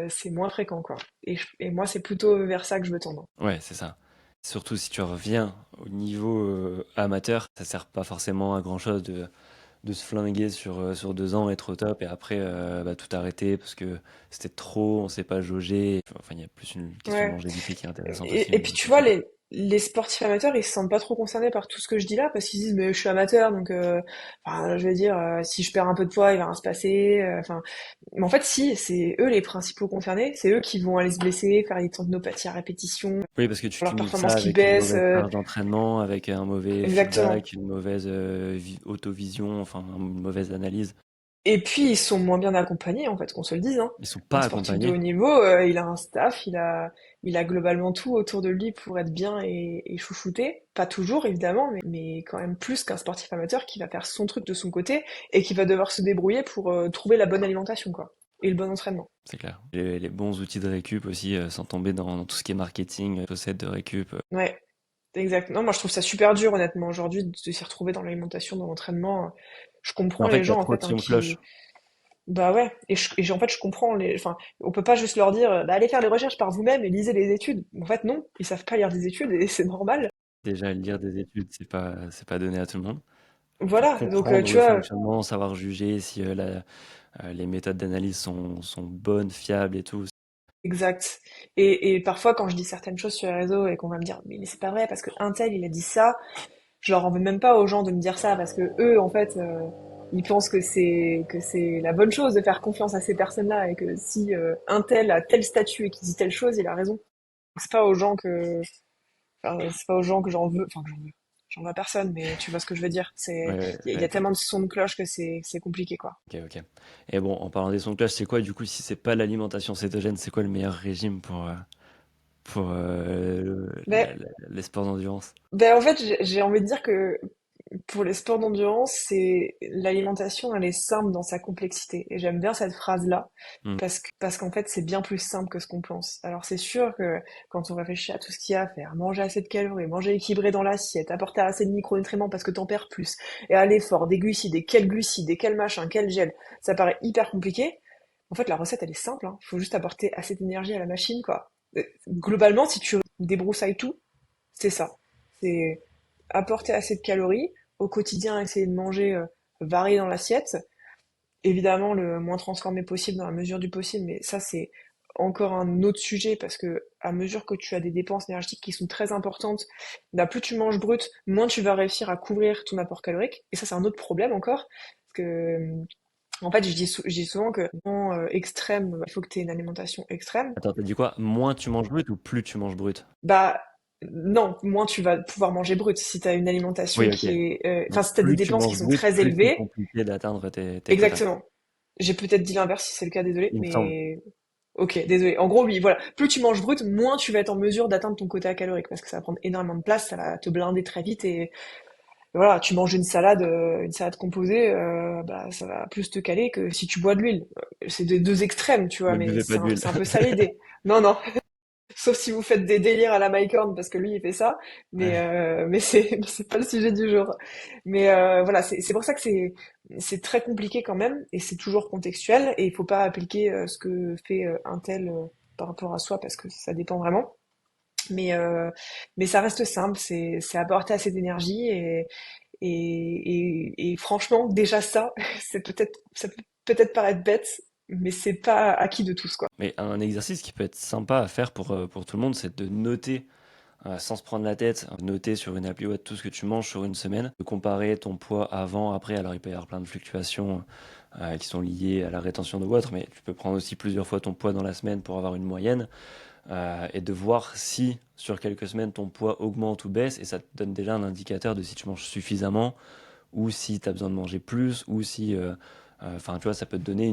B: c'est moins fréquent, quoi. Et moi, c'est plutôt vers ça que je veux tendre.
A: Ouais, c'est ça. Surtout si tu reviens au niveau amateur, ça sert pas forcément à grand chose de se flinguer sur 2 ans, être au top et après bah, tout arrêter parce que c'était trop, on sait pas jauger. Enfin, il y a plus une question de
B: Ouais.
A: longévité qui est intéressante aussi
B: Et
A: au
B: puis
A: niveau
B: tu vois,
A: physique.
B: les sportifs amateurs, ils se sentent pas trop concernés par tout ce que je dis là, parce qu'ils disent, mais je suis amateur, donc enfin, je veux dire, si je perds un peu de poids, il va rien se passer. Enfin, mais en fait, si, c'est eux les principaux concernés, c'est eux qui vont aller se blesser, faire des tendinopathies à répétition,
A: Oui, parce que tu
B: leur
A: cumules ça
B: performance qui
A: avec une
B: baisse.
A: mauvaise charge d'entraînement, avec un mauvais
B: Exactement.
A: feedback, une mauvaise autovision, enfin une mauvaise analyse.
B: Et puis ils sont moins bien accompagnés en fait, qu'on se le dise, hein.
A: Ils sont
B: Un
A: pas
B: sportif de
A: accompagnés.
B: haut niveau, il a un staff, il a globalement tout autour de lui pour être bien et chouchouté. Pas toujours évidemment, mais quand même plus qu'un sportif amateur qui va faire son truc de son côté et qui va devoir se débrouiller pour trouver la bonne alimentation quoi et le bon entraînement.
A: C'est clair. Les bons outils de récup aussi, sans tomber dans tout ce qui est marketing, chaussettes de récup.
B: Ouais, exact. Non, moi je trouve ça super dur honnêtement aujourd'hui de s'y retrouver dans l'alimentation, dans l'entraînement. Je
A: Mais
B: comprends
A: en fait,
B: les
A: il y a
B: gens en
A: trop de
B: fait hein,
A: sons de cloche.
B: qui bah ouais, en fait je comprends enfin, on peut pas juste leur dire, bah allez faire les recherches par vous-même et lisez les études. En fait non, ils savent pas lire des études et c'est normal.
A: Déjà, lire des études, c'est pas donné à tout le monde. Faut
B: Voilà, donc
A: comprendre
B: tu
A: le
B: vois,
A: fonctionnement, savoir juger si les méthodes d'analyse sont bonnes, fiables et tout.
B: exact. Et parfois quand je dis certaines choses sur les réseaux et qu'on va me dire, mais c'est pas vrai parce que un tel il a dit ça, je leur en veux même pas aux gens de me dire ça parce que eux en fait ils pensent que c'est la bonne chose de faire confiance à ces personnes-là et que si un tel a tel statut et qui dit telle chose, il a raison. C'est pas aux gens que c'est pas aux gens que j'en veux, enfin que j'en veux. J'en veux à personne, mais tu vois ce que je veux dire.
A: Ouais, ouais,
B: Il y
A: ouais,
B: a tellement de sons de cloche que c'est compliqué, quoi.
A: ok, ok. Et bon, en parlant des sons de cloche, c'est quoi du coup, si c'est pas l'alimentation cétogène, c'est quoi le meilleur régime pour
B: Ben,
A: les sports d'endurance?
B: en fait, j'ai envie de dire que pour les sports d'endurance, c'est l'alimentation, elle est simple dans sa complexité. Et j'aime bien cette phrase-là
A: Hmm.
B: parce qu'en fait, c'est bien plus simple que ce qu'on pense. Alors c'est sûr que quand on réfléchit à tout ce qu'il y a à faire, manger assez de calories, manger équilibré dans l'assiette, apporter assez de micronutriments parce que t'en perds plus, et à l'effort, des glucides, et quel machin, quel gel, ça paraît hyper compliqué. En fait, la recette, elle est simple, hein. Il faut juste apporter assez d'énergie à la machine, quoi. Globalement, si tu débroussailles tout, c'est ça. C'est apporter assez de calories au quotidien essayer de manger varié dans l'assiette. Évidemment, le moins transformé possible dans la mesure du possible, mais ça, c'est encore un autre sujet parce que à mesure que tu as des dépenses énergétiques qui sont très importantes, bah, plus tu manges brut, moins tu vas réussir à couvrir ton apport calorique. Et ça, c'est un autre problème encore. Parce que, en fait, je dis souvent que non extrême, il faut que tu aies une alimentation extrême.
A: Attends, t'as dit quoi? Moins tu manges brut ou plus tu manges brut?
B: Bah, non, moins tu vas pouvoir manger brut. Si tu as une
A: Oui,
B: alimentation
A: ok.
B: qui est... Enfin,
A: Donc
B: si tu as des
A: plus tu
B: dépenses
A: manges
B: qui sont
A: brut,
B: très
A: plus c'est
B: élevées,
A: compliqué d'atteindre tes quotas.
B: exactement. J'ai peut-être dit l'inverse si c'est le cas, désolé,
A: Il me semble.
B: mais ok, désolé. En gros, oui, voilà. Plus tu manges brut, moins tu vas être en mesure d'atteindre ton quota calorique parce que ça va prendre énormément de place, ça va te blinder très vite et voilà, tu manges une salade composée, bah ça va plus te caler que si tu bois de l'huile. C'est des deux extrêmes, tu vois,
A: Ne
B: mais
A: buvez pas d'huile.
B: c'est un peu ça l'idée. Non, non. Sauf si vous faites des délires à la Mike Horn, parce que lui, il fait ça.
A: Ouais.
B: Mais mais c'est pas le sujet du jour. Mais voilà, c'est pour ça que c'est très compliqué quand même, et c'est toujours contextuel, et il faut pas appliquer ce que fait un tel par rapport à soi, parce que ça dépend vraiment. Mais mais ça reste simple, c'est apporter assez d'énergie, et franchement, déjà ça, ça peut peut-être paraître bête, mais c'est pas acquis de tous, quoi.
A: Mais un exercice qui peut être sympa à faire pour tout le monde, c'est de noter, sans se prendre la tête, noter sur une appli web tout ce que tu manges sur une semaine, de comparer ton poids avant, après. Alors il peut y avoir plein de fluctuations qui sont liées à la rétention d'eau ou autre, mais tu peux prendre aussi plusieurs fois ton poids dans la semaine pour avoir une moyenne. Et de voir si sur quelques semaines ton poids augmente ou baisse, et ça te donne déjà un indicateur de si tu manges suffisamment, ou si tu as besoin de manger plus, ou si... Enfin, tu vois, ça peut te donner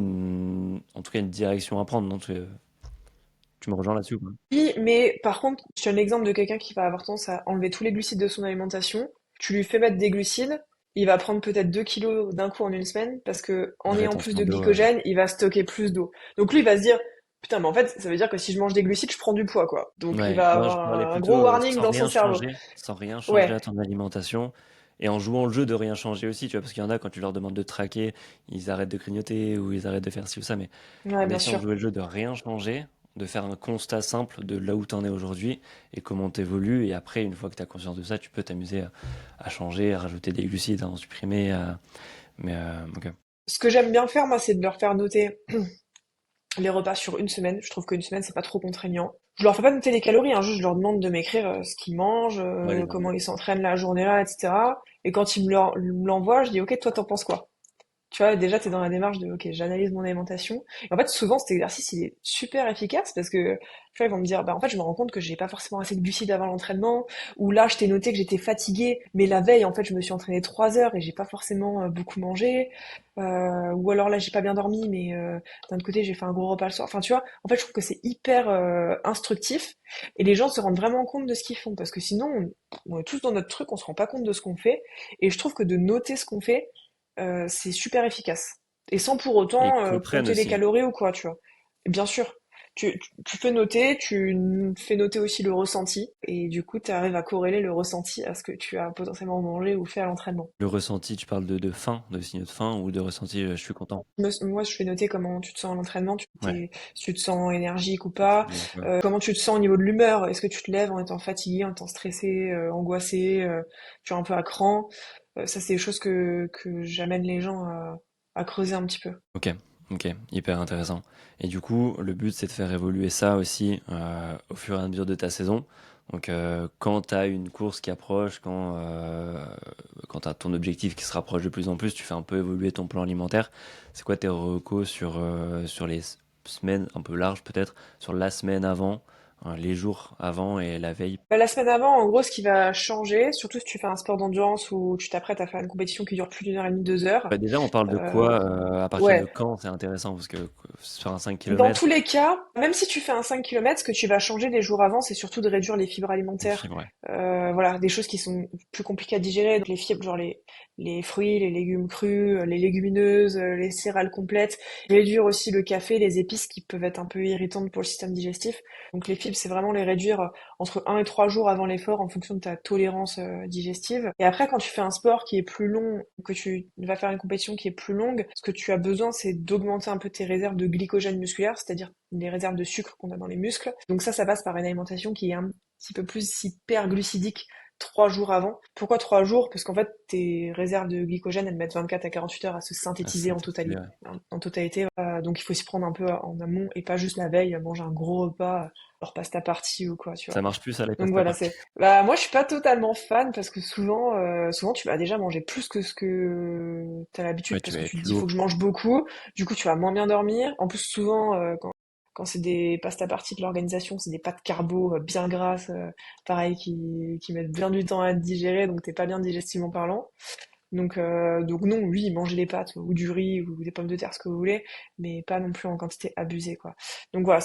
A: en tout cas une direction à prendre. Non, tu me rejoins là-dessus, quoi.
B: Oui, mais par contre, tu as un exemple de quelqu'un qui va avoir tendance à enlever tous les glucides de son alimentation. Tu lui fais mettre des glucides, il va prendre peut-être 2 kilos d'un coup en une semaine parce que
A: De
B: en ayant plus
A: rétention
B: de
A: d'eau.
B: glycogène, il va stocker plus d'eau. Donc lui, il va se dire, putain, mais en fait, ça veut dire que si je mange des glucides, je prends du poids, quoi. Donc il
A: Ouais,
B: va
A: moi je
B: avoir
A: parlais
B: un
A: plutôt
B: gros warning dans son cerveau.
A: sans rien changer
B: Ouais,
A: à ton alimentation, et en jouant le jeu de rien changer aussi, tu vois, parce qu'il y en a quand tu leur demandes de traquer, ils arrêtent de grignoter ou ils arrêtent de faire ci ou ça, mais
B: ouais,
A: on
B: bien
A: essaie de
B: sûr.
A: jouer le jeu de rien changer, de faire un constat simple de là où tu en es aujourd'hui et comment tu évolues, et après, une fois que tu as conscience de ça, tu peux t'amuser à changer, à rajouter des glucides, à en supprimer, mais ok.
B: Ce que j'aime bien faire, moi, c'est de leur faire noter les repas sur une semaine. Je trouve qu'une semaine, c'est pas trop contraignant. Je leur fais pas noter les calories, hein, juste je leur demande de m'écrire ce qu'ils mangent,
A: Ouais, les
B: comment
A: indices.
B: ils s'entraînent la journée-là, etc. Et quand ils me l'envoient, je dis, ok, toi, t'en penses quoi? Tu vois, déjà, t'es dans la démarche de, ok, j'analyse mon alimentation. Et en fait, souvent, cet exercice, il est super efficace parce que, tu vois, ils vont me dire, bah, en fait, je me rends compte que j'ai pas forcément assez de glucides avant l'entraînement, ou là, je t'ai noté que j'étais fatiguée, mais la veille, en fait, je me suis entraînée 3 heures et j'ai pas forcément beaucoup mangé, ou alors là, j'ai pas bien dormi, mais d'un autre côté, j'ai fait un gros repas le soir. Enfin, tu vois, en fait, je trouve que c'est hyper instructif et les gens se rendent vraiment compte de ce qu'ils font parce que sinon, on est tous dans notre truc, on se rend pas compte de ce qu'on fait. Et je trouve que de noter ce qu'on fait, c'est super efficace. Et sans pour
A: Et ils
B: autant
A: comprennent
B: compter les
A: aussi.
B: calories ou quoi, tu vois. Et bien sûr, tu fais noter, fais noter aussi le ressenti, et du coup, tu arrives à corréler le ressenti à ce que tu as potentiellement mangé ou fait à l'entraînement.
A: Le ressenti, tu parles de faim, de signaux de faim, ou de ressenti je suis content.
B: Moi, je fais noter comment tu te sens à l'entraînement,
A: Ouais,
B: si tu te sens énergique ou
A: c'est
B: pas,
A: bien, ouais.
B: comment tu te sens au niveau de l'humeur, est-ce que tu te lèves en étant fatigué, en étant stressé, angoissé, tu es un peu à cran. Ça, c'est des choses que j'amène les gens à creuser un petit peu.
A: Ok, ok, hyper intéressant. Et du coup, le but, c'est de faire évoluer ça aussi au fur et à mesure de ta saison. Donc, quand tu as une course qui approche, quand tu as ton objectif qui se rapproche de plus en plus, tu fais un peu évoluer ton plan alimentaire. C'est quoi tes recos sur les semaines un peu larges, peut-être, sur la semaine avant, les jours avant et la veille?
B: Bah, la semaine avant, en gros, ce qui va changer, surtout si tu fais un sport d'endurance où tu t'apprêtes à faire une compétition qui dure plus d'une heure et demie, 2 heures,
A: Bah, déjà, on parle de
B: euh,
A: quoi, à partir de
B: ouais,
A: quand c'est intéressant? Parce que sur un 5
B: dans tous
A: km,
B: les cas, même si tu fais un 5 kilomètres, ce que tu vas changer les jours avant, c'est surtout de réduire les fibres
A: les
B: alimentaires.
A: fibres, ouais.
B: Voilà, des choses qui sont plus compliquées à digérer. Donc les fibres, genre les fruits, les légumes crus, les légumineuses, les céréales complètes. Réduire aussi le café, les épices qui peuvent être un peu irritantes pour le système digestif. Donc les fibres, c'est vraiment les réduire entre 1 et 3 jours avant l'effort en fonction de ta tolérance digestive. Et après, quand tu fais un sport qui est plus long, que tu vas faire une compétition qui est plus longue, ce que tu as besoin, c'est d'augmenter un peu tes réserves de glycogène musculaire, c'est-à-dire les réserves de sucre qu'on a dans les muscles. Donc ça passe par une alimentation qui est un petit peu plus hyperglucidique 3 jours avant. Pourquoi 3 jours? Parce qu'en fait, tes réserves de glycogène, elles mettent 24 à 48 heures à se
A: Ah, c'est
B: synthétiser en
A: synthétisé,
B: totalité.
A: ouais.
B: En totalité. Donc il faut s'y prendre un peu en amont et pas juste la veille, manger un gros repas, leur pasta party ou quoi, tu vois.
A: Ça marche plus ça, les
B: Donc
A: pasta
B: voilà,
A: party.
B: c'est. Bah moi je suis pas totalement fan parce que souvent tu vas déjà manger plus que ce que t'as
A: Ouais,
B: l'habitude
A: tu
B: parce
A: vas
B: que tu
A: être
B: te dis faut
A: lourd.
B: que je mange beaucoup. Du coup tu vas moins bien dormir. En plus souvent quand c'est des pasta parties de l'organisation, c'est des pâtes carbo bien grasses, pareil qui mettent bien du temps à être digérées, donc t'es pas bien digestivement parlant. Donc non, oui, mangez des pâtes ou du riz ou des pommes de terre, ce que vous voulez, mais pas non plus en quantité abusée, quoi. Donc voilà,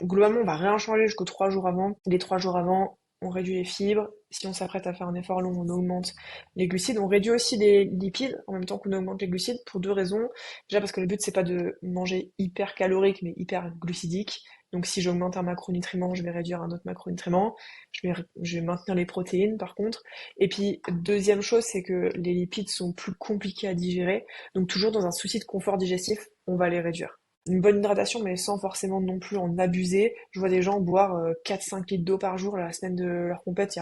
B: globalement, on va rien changer jusqu'aux 3 jours avant. Les 3 jours avant, on réduit les fibres. Si on s'apprête à faire un effort long, on augmente les glucides. On réduit aussi les lipides en même temps qu'on augmente les glucides pour deux raisons. Déjà parce que le but c'est pas de manger hyper calorique mais hyper glucidique. Donc si j'augmente un macronutriment, je vais réduire un autre macronutriment. Je vais maintenir les protéines par contre. Et puis deuxième chose, c'est que les lipides sont plus compliqués à digérer. Donc toujours dans un souci de confort digestif, on va les réduire. Une bonne hydratation, mais sans forcément non plus en abuser. Je vois des gens boire 4-5 litres d'eau par jour la semaine de leur compète.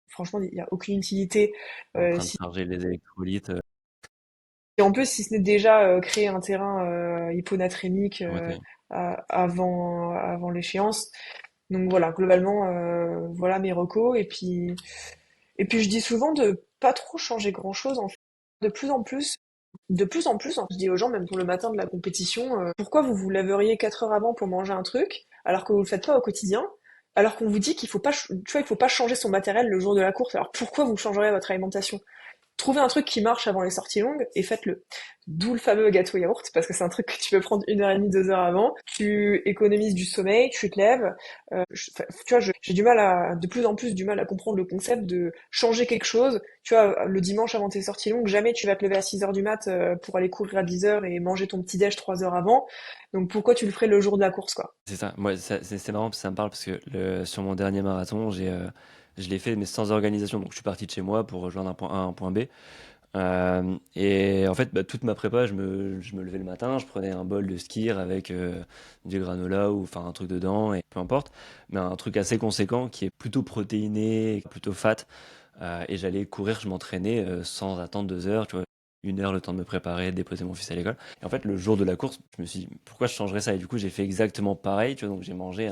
B: Franchement, il n'y a aucune utilité.
A: En train de
B: Si,
A: charger les électrolytes,
B: et en plus, si ce n'est déjà créer un terrain hyponatrémique
A: ouais,
B: avant l'échéance. Donc voilà, globalement, voilà mes recos. Et puis je dis souvent de pas trop changer grand-chose en fait. De plus en plus, je dis aux gens, même pour le matin de la compétition, pourquoi vous vous lèveriez 4 heures avant pour manger un truc, alors que vous le faites pas au quotidien, alors qu'on vous dit qu'il faut pas, tu vois, il faut pas changer son matériel le jour de la course. Alors pourquoi vous changerez votre alimentation? Trouvez un truc qui marche avant les sorties longues et faites-le. D'où le fameux gâteau yaourt, parce que c'est un truc que tu peux prendre 1 heure et demie, 2 heures avant. Tu économises du sommeil, tu te lèves. Enfin, tu vois, j'ai de plus en plus du mal à comprendre le concept de changer quelque chose. Tu vois, le dimanche avant tes sorties longues, jamais tu vas te lever à 6 heures du mat pour aller courir à 10 heures et manger ton petit déj 3 heures avant. Donc pourquoi tu le ferais le jour de la course, quoi?
A: c'est ça. Moi, c'est marrant parce que ça me parle parce que sur mon dernier marathon, je l'ai fait mais sans organisation. Donc je suis parti de chez moi pour rejoindre un point A à un point B. Et en fait, bah, toute ma prépa, je me levais le matin, je prenais un bol de skir avec du granola ou enfin un truc dedans, et peu importe, mais un truc assez conséquent qui est plutôt protéiné, plutôt fat. Et j'allais courir, je m'entraînais sans attendre 2 heures, tu vois, 1 heure le temps de me préparer, de déposer mon fils à l'école. Et en fait, le jour de la course, je me suis dit, pourquoi je changerais ça? Et du coup, j'ai fait exactement pareil, tu vois, donc j'ai mangé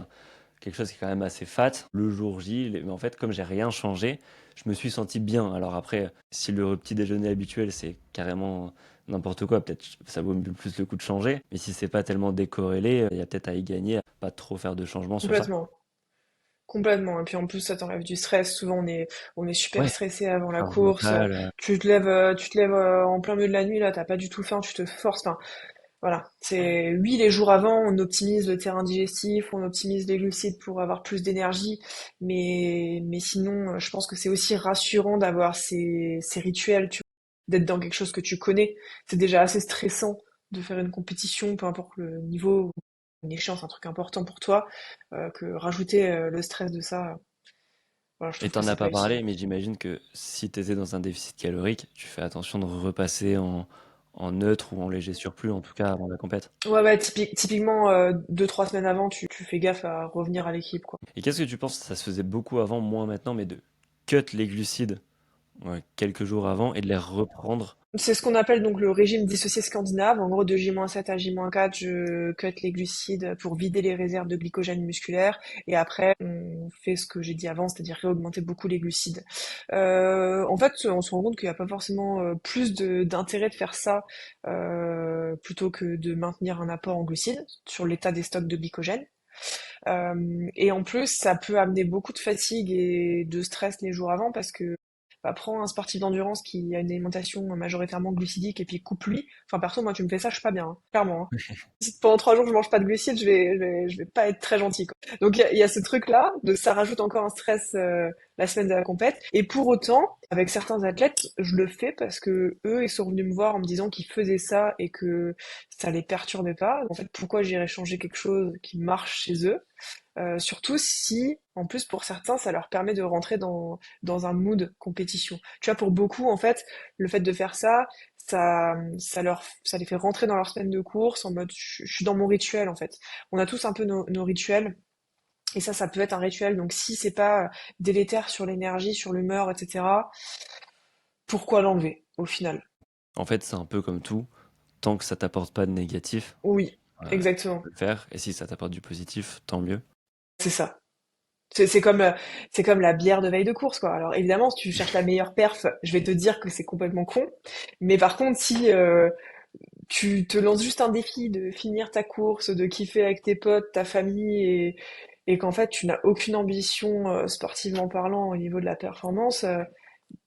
A: quelque chose qui est quand même assez fat le jour J. Mais en fait, comme j'ai rien changé, je me suis senti bien. Alors après, si le petit déjeuner habituel, c'est carrément n'importe quoi, peut-être ça vaut plus le coup de changer. Mais si c'est pas tellement décorrélé, il y a peut-être à y gagner, à pas trop faire de changements sur ça.
B: Complètement. Complètement. Et puis en plus, ça t'enlève du stress. Souvent, on est super
A: Ouais,
B: stressé avant la
A: charge
B: course.
A: mentale.
B: Tu te lèves en plein milieu de la nuit, là, t'as pas du tout faim, tu te forces. Enfin, voilà. Oui, les jours avant, on optimise le terrain digestif, on optimise les glucides pour avoir plus d'énergie. Mais sinon, je pense que c'est aussi rassurant d'avoir ces rituels, tu vois, d'être dans quelque chose que tu connais. C'est déjà assez stressant de faire une compétition, peu importe le niveau, une échéance, un truc important pour toi, que rajouter le stress de ça, voilà, je
A: Et
B: trouve que
A: t'en as
B: c'est pas
A: pas
B: utile.
A: parlé, mais j'imagine que si t'étais dans un déficit calorique, tu fais attention de repasser en neutre ou en léger surplus, en tout cas avant la compète.
B: Ouais, ouais, typiquement, 2, 3 semaines avant, tu fais gaffe à revenir à l'équipe, quoi.
A: Et qu'est-ce que tu penses? Ça se faisait beaucoup avant, moins maintenant, mais de cut les glucides, ouais, quelques jours avant et de les reprendre.
B: C'est ce qu'on appelle donc le régime dissocié scandinave. En gros, de J-7 à J-4, je cut les glucides pour vider les réserves de glycogène musculaire. Et après, on fait ce que j'ai dit avant, c'est-à-dire réaugmenter beaucoup les glucides. En fait, on se rend compte qu'il n'y a pas forcément plus d'intérêt de faire ça plutôt que de maintenir un apport en glucides sur l'état des stocks de glycogène. Et en plus, ça peut amener beaucoup de fatigue et de stress les jours avant parce que bah, prends un sportif d'endurance qui a une alimentation majoritairement glucidique et puis coupe-lui. Enfin, perso, moi, tu me fais ça, je suis pas bien, hein, clairement, hein. Si pendant 3 jours je mange pas de glucides, je vais pas être très gentil, quoi. Donc il y a ce truc-là, ça rajoute encore un stress la semaine de la compète. Et pour autant, avec certains athlètes, je le fais parce que eux, ils sont venus me voir en me disant qu'ils faisaient ça et que ça les perturbait pas. En fait, pourquoi j'irais changer quelque chose qui marche chez eux? Surtout si, en plus, pour certains, ça leur permet de rentrer dans un mood compétition. Tu vois, pour beaucoup, en fait, le fait de faire ça, ça les fait rentrer dans leur semaine de course en mode, je suis dans mon rituel, en fait. On a tous un peu nos rituels. Et ça peut être un rituel. Donc si c'est pas délétère sur l'énergie, sur l'humeur, etc., pourquoi l'enlever au final?
A: En fait, c'est un peu comme tout, tant que ça t'apporte pas de négatif,
B: Oui,
A: tu
B: exactement.
A: peux le faire, et si ça t'apporte du positif, tant mieux.
B: C'est ça. C'est comme la bière de veille de course, quoi. Alors évidemment, si tu cherches la meilleure perf, je vais te dire que c'est complètement con. Mais par contre, si tu te lances juste un défi de finir ta course, de kiffer avec tes potes, ta famille, et qu'en fait tu n'as aucune ambition sportivement parlant au niveau de la performance,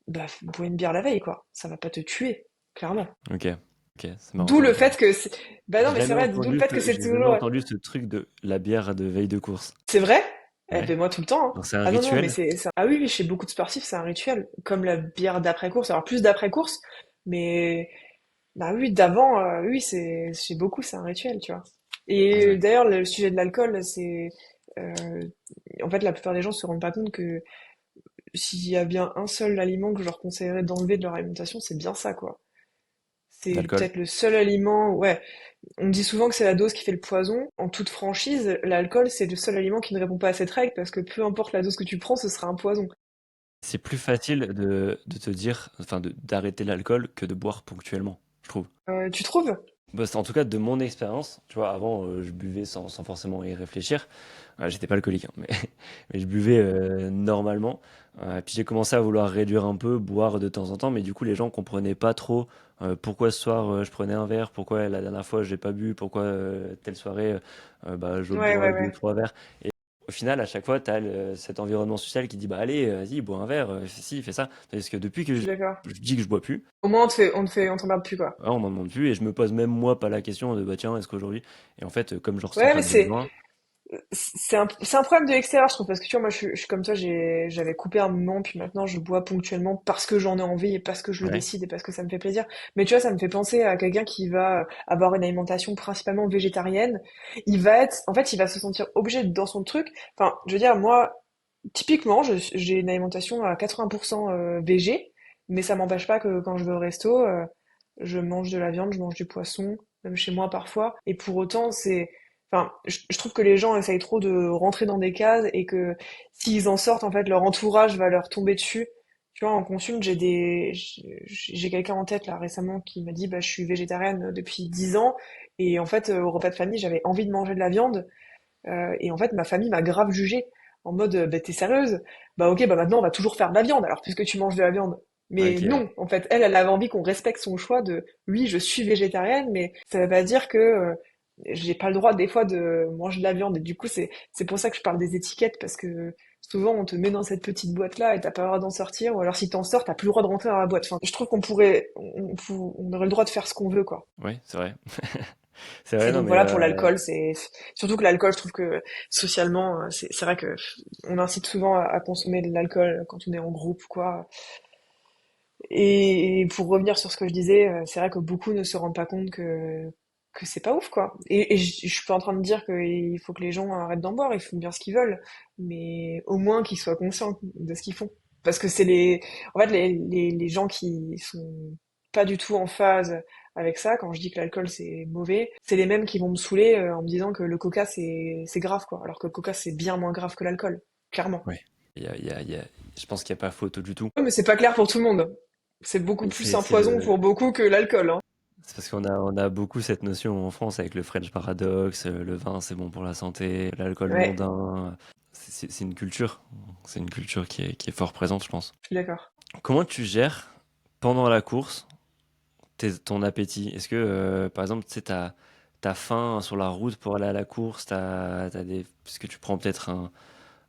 B: bah bois une bière la veille, quoi. Ça va pas te tuer, clairement.
A: Ok, ok, c'est marrant
B: D'où
A: comme
B: le fait
A: information.
B: que c'est... Bah non, mais c'est vrai, d'où le fait que c'est
A: J'ai jamais
B: toujours...
A: entendu ce truc de la bière de veille de course.
B: C'est vrai? Eh
A: Ouais.
B: ben moi tout le temps, hein.
A: Alors c'est un
B: Ah non, non, mais
A: rituel?
B: Ah oui, oui, chez beaucoup de sportifs, c'est un rituel. Comme la bière d'après-course. Alors plus d'après-course, mais... Bah oui, d'avant, oui, chez beaucoup, c'est un rituel, tu vois. Et
A: Ouais.
B: d'ailleurs, le sujet de l'alcool, euh, en fait, la plupart des gens se rendent pas compte que s'il y a bien un seul aliment que je leur conseillerais d'enlever de leur alimentation, c'est bien ça, quoi. C'est
A: D'alcool?
B: peut-être le seul aliment, ouais. On me dit souvent que c'est la dose qui fait le poison. En toute franchise, l'alcool, c'est le seul aliment qui ne répond pas à cette règle parce que peu importe la dose que tu prends, ce sera un poison.
A: C'est plus facile de te dire, enfin d'arrêter l'alcool que de boire ponctuellement, je trouve.
B: Tu trouves?
A: Bah, en tout cas, de mon expérience, tu vois, avant, je buvais sans forcément y réfléchir. J'étais pas alcoolique, hein, mais, mais je buvais normalement. Puis j'ai commencé à vouloir réduire un peu, boire de temps en temps, mais du coup, les gens comprenaient pas trop pourquoi ce soir je prenais un verre, pourquoi la dernière fois j'ai pas bu, pourquoi telle soirée bah, je
B: Ouais, ouais,
A: bois deux,
B: ouais.
A: trois verres. Et au final, à chaque fois, tu as cet environnement social qui dit bah allez, vas-y, bois un verre, fais ci, fais ça. Parce que depuis que
B: Je suis d'accord.
A: je dis que je bois plus,
B: Au moins, on t'emmerde plus, quoi.
A: ouais, on m'en demande plus et je me pose même moi pas la question de bah tiens est-ce qu'aujourd'hui et en fait comme je ressens
B: Ouais,
A: pas
B: mais
A: le besoin,
B: c'est un problème de l'extérieur, je trouve, parce que tu vois, moi, je suis comme toi, j'avais coupé un moment, puis maintenant, je bois ponctuellement parce que j'en ai envie et parce que je le
A: ouais,
B: décide et parce que ça me fait plaisir. Mais tu vois, ça me fait penser à quelqu'un qui va avoir une alimentation principalement végétarienne. En fait, il va se sentir obligé dans son truc. Enfin, je veux dire, moi, typiquement, j'ai une alimentation à 80% végé, mais ça m'empêche pas que quand je vais au resto, je mange de la viande, je mange du poisson, même chez moi parfois. Et pour autant, enfin, je trouve que les gens essayent trop de rentrer dans des cases et que s'ils en sortent, en fait, leur entourage va leur tomber dessus. Tu vois, en consulte, j'ai quelqu'un en tête là récemment qui m'a dit, bah, je suis végétarienne depuis 10 ans et en fait, au repas de famille, j'avais envie de manger de la viande. Et en fait, ma famille m'a grave jugée en mode bah, t'es sérieuse? Bah ok, bah maintenant on va toujours faire de la viande alors puisque tu manges de la viande. Mais
A: ok, ouais.
B: non, en fait, elle avait envie qu'on respecte son choix de oui, je suis végétarienne, mais ça veut pas dire que j'ai pas le droit des fois de manger de la viande. Et du coup, c'est pour ça que je parle des étiquettes parce que souvent on te met dans cette petite boîte là et t'as pas le droit d'en sortir, ou alors si t'en sors, t'as plus le droit de rentrer dans la boîte. Enfin, je trouve on aurait le droit de faire ce qu'on veut, quoi.
A: Ouais, c'est vrai. C'est vrai
B: Et
A: non
B: donc
A: mais
B: voilà pour l'alcool, c'est surtout que l'alcool, je trouve que socialement, c'est vrai que on incite souvent à consommer de l'alcool quand on est en groupe, quoi. Et pour revenir sur ce que je disais, c'est vrai que beaucoup ne se rendent pas compte que c'est pas ouf, quoi. Et je suis pas en train de dire qu'il faut que les gens arrêtent d'en boire, ils font bien ce qu'ils veulent, mais au moins qu'ils soient conscients de ce qu'ils font. Parce que en fait, les gens qui sont pas du tout en phase avec ça, quand je dis que l'alcool c'est mauvais, c'est les mêmes qui vont me saouler en me disant que le coca c'est grave, quoi. Alors que le coca c'est bien moins grave que l'alcool, clairement.
A: ouais, je pense qu'il y a pas photo du tout.
B: Ouais, mais c'est pas clair pour tout le monde. C'est beaucoup
A: Et
B: plus un poison pour beaucoup que l'alcool, hein.
A: c'est parce on a beaucoup cette notion en France avec le French paradoxe, le vin c'est bon pour la santé, l'alcool
B: Ouais,
A: mondain. C'est une culture qui est fort présente, je pense.
B: je suis d'accord.
A: Comment tu gères pendant la course ton appétit? Est-ce que, par exemple, tu sais, t'as faim sur la route pour aller à la course, parce que tu prends peut-être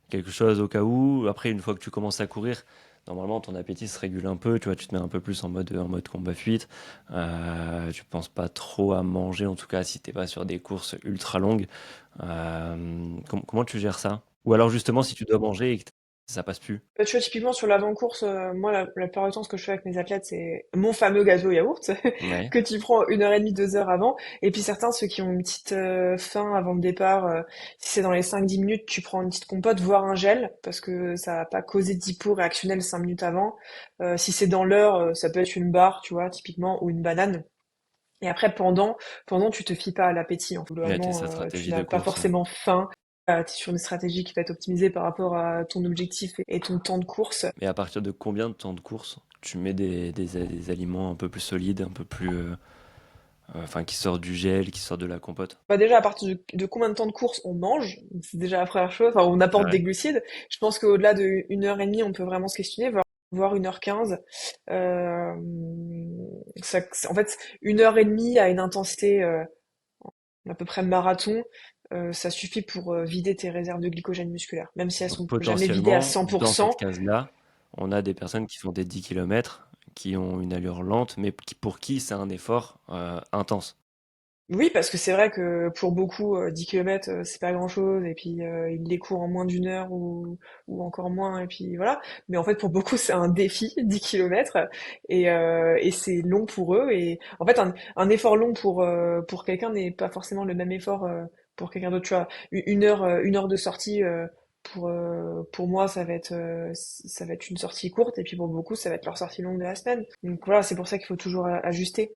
A: quelque chose au cas où. Après, une fois que tu commences à courir, normalement, ton appétit se régule un peu. Tu vois, tu te mets un peu plus en mode combat-fuite. Tu penses pas trop à manger, en tout cas, si t'es pas sur des courses ultra longues. Comment tu gères ça? Ou alors, justement, si tu dois manger et que ça passe plus.
B: Bah, tu vois, typiquement sur l'avant-course, moi, la plupart du temps, ce que je fais avec mes athlètes, c'est mon fameux gâteau yaourt
A: Ouais,
B: que tu prends 1 heure et demie, 2 heures avant. Et puis certains, ceux qui ont une petite faim avant le départ, si c'est dans les 5-10 minutes, tu prends une petite compote, voire un gel, parce que ça va pas causer d'hypo réactionnel 5 minutes avant. Si c'est dans l'heure, ça peut être une barre, tu vois, typiquement, ou une banane. Et après, pendant, tu te fies pas à l'appétit, hein.
A: ouais,
B: Globalement,
A: sa
B: tu
A: stratégie de
B: n'as pas
A: course.
B: forcément faim. Tu es sur une stratégie qui va être optimisée par rapport à ton objectif et ton temps de course.
A: Mais à partir de combien de temps de course tu mets des aliments un peu plus solides, un peu plus, enfin, qui sortent du gel, qui sortent de la compote?
B: Bah déjà, à partir de combien de temps de course on mange, c'est déjà la première chose. Enfin, on apporte
A: Ouais.
B: des glucides. Je pense qu'au-delà de 1 heure et demie, on peut vraiment se questionner, voire 1h15. Euh, en fait, 1 heure et demie à une intensité à peu près marathon, ça suffit pour vider tes réserves de glycogène musculaire. Même si elles
A: Donc
B: sont jamais vidées à
A: potentiellement, dans cette
B: 100%.
A: case-là, on a des personnes qui font des 10 kilomètres, qui ont une allure lente, mais pour qui c'est un effort intense.
B: Oui, parce que c'est vrai que pour beaucoup, 10 km, c'est pas grand-chose, et puis ils les courent en moins d'1 heure ou encore moins, et puis voilà. Mais en fait, pour beaucoup, c'est un défi, 10 kilomètres, et c'est long pour eux. Et en fait, un effort long pour quelqu'un n'est pas forcément le même effort pour quelqu'un d'autre. Tu vois, 1 heure, 1 heure de sortie pour moi, ça va être une sortie courte, et puis pour beaucoup, ça va être leur sortie longue de la semaine. Donc voilà, c'est pour ça qu'il faut toujours ajuster.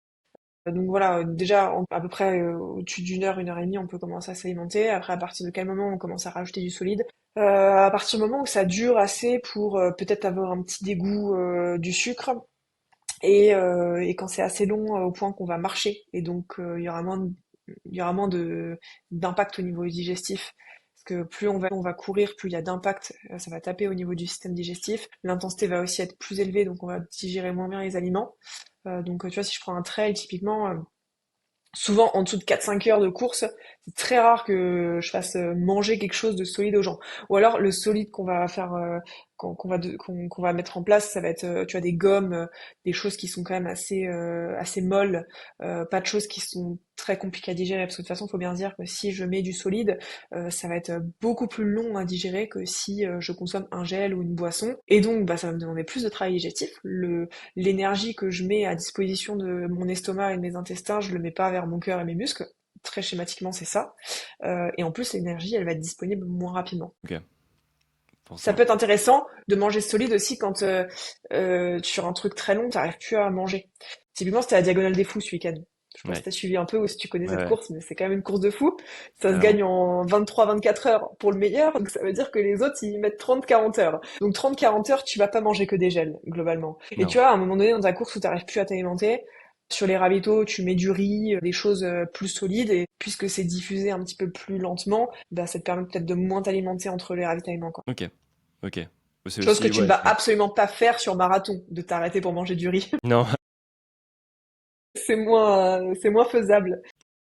B: Donc voilà, déjà à peu près au-dessus d'1 heure, 1 heure et demie, on peut commencer à s'alimenter. Après, à partir de quel moment on commence à rajouter du solide? À partir du moment où ça dure assez pour peut-être avoir un petit dégoût du sucre, et quand c'est assez long au point qu'on va marcher, et donc il y aura moins d'impact au niveau digestif. Parce que plus on va courir, plus il y a d'impact, ça va taper au niveau du système digestif. L'intensité va aussi être plus élevée, donc on va digérer moins bien les aliments. Donc tu vois, si je prends un trail typiquement, souvent en dessous de 4-5 heures de course, c'est très rare que je fasse manger quelque chose de solide aux gens. Ou alors le solide qu'on va faire, qu'on va mettre en place, ça va être, tu vois, des gommes, des choses qui sont quand même assez molles, pas de choses qui sont très compliquées à digérer. Parce que de toute façon, il faut bien se dire que si je mets du solide, ça va être beaucoup plus long à digérer que si je consomme un gel ou une boisson. Et donc, bah, ça va me demander plus de travail digestif. L'énergie que je mets à disposition de mon estomac et de mes intestins, je le mets pas vers mon cœur et mes muscles. Très schématiquement, c'est ça. Et en plus, l'énergie, elle va être disponible moins rapidement.
A: Ok, pour
B: Ça
A: ça.
B: peut être intéressant de manger solide aussi quand sur un truc très long, t'arrives plus à manger. Typiquement, c'était la Diagonale des Fous ce week-end. Je sais pas si
A: Ouais,
B: t'as suivi un peu ou si tu connais
A: ouais,
B: cette
A: ouais,
B: course, mais c'est quand même une course de fou. Ça se
A: carrément.
B: gagne en 23-24 heures pour le meilleur, donc ça veut dire que les autres, ils mettent 30-40 heures. Donc 30-40 heures, tu vas pas manger que des gels, globalement. Et tu
A: Non.
B: vois, à un moment donné, dans ta course où t'arrives plus à t'alimenter, sur les ravitaux, tu mets du riz, des choses plus solides, et puisque c'est diffusé un petit peu plus lentement, bah, ça te permet peut-être de moins t'alimenter entre les ravitaillements, quoi.
A: Ok, ok. C'est
B: Chose que
A: aussi,
B: tu ne
A: ouais,
B: vas absolument pas faire sur marathon, de t'arrêter pour manger du riz.
A: non.
B: C'est moins faisable.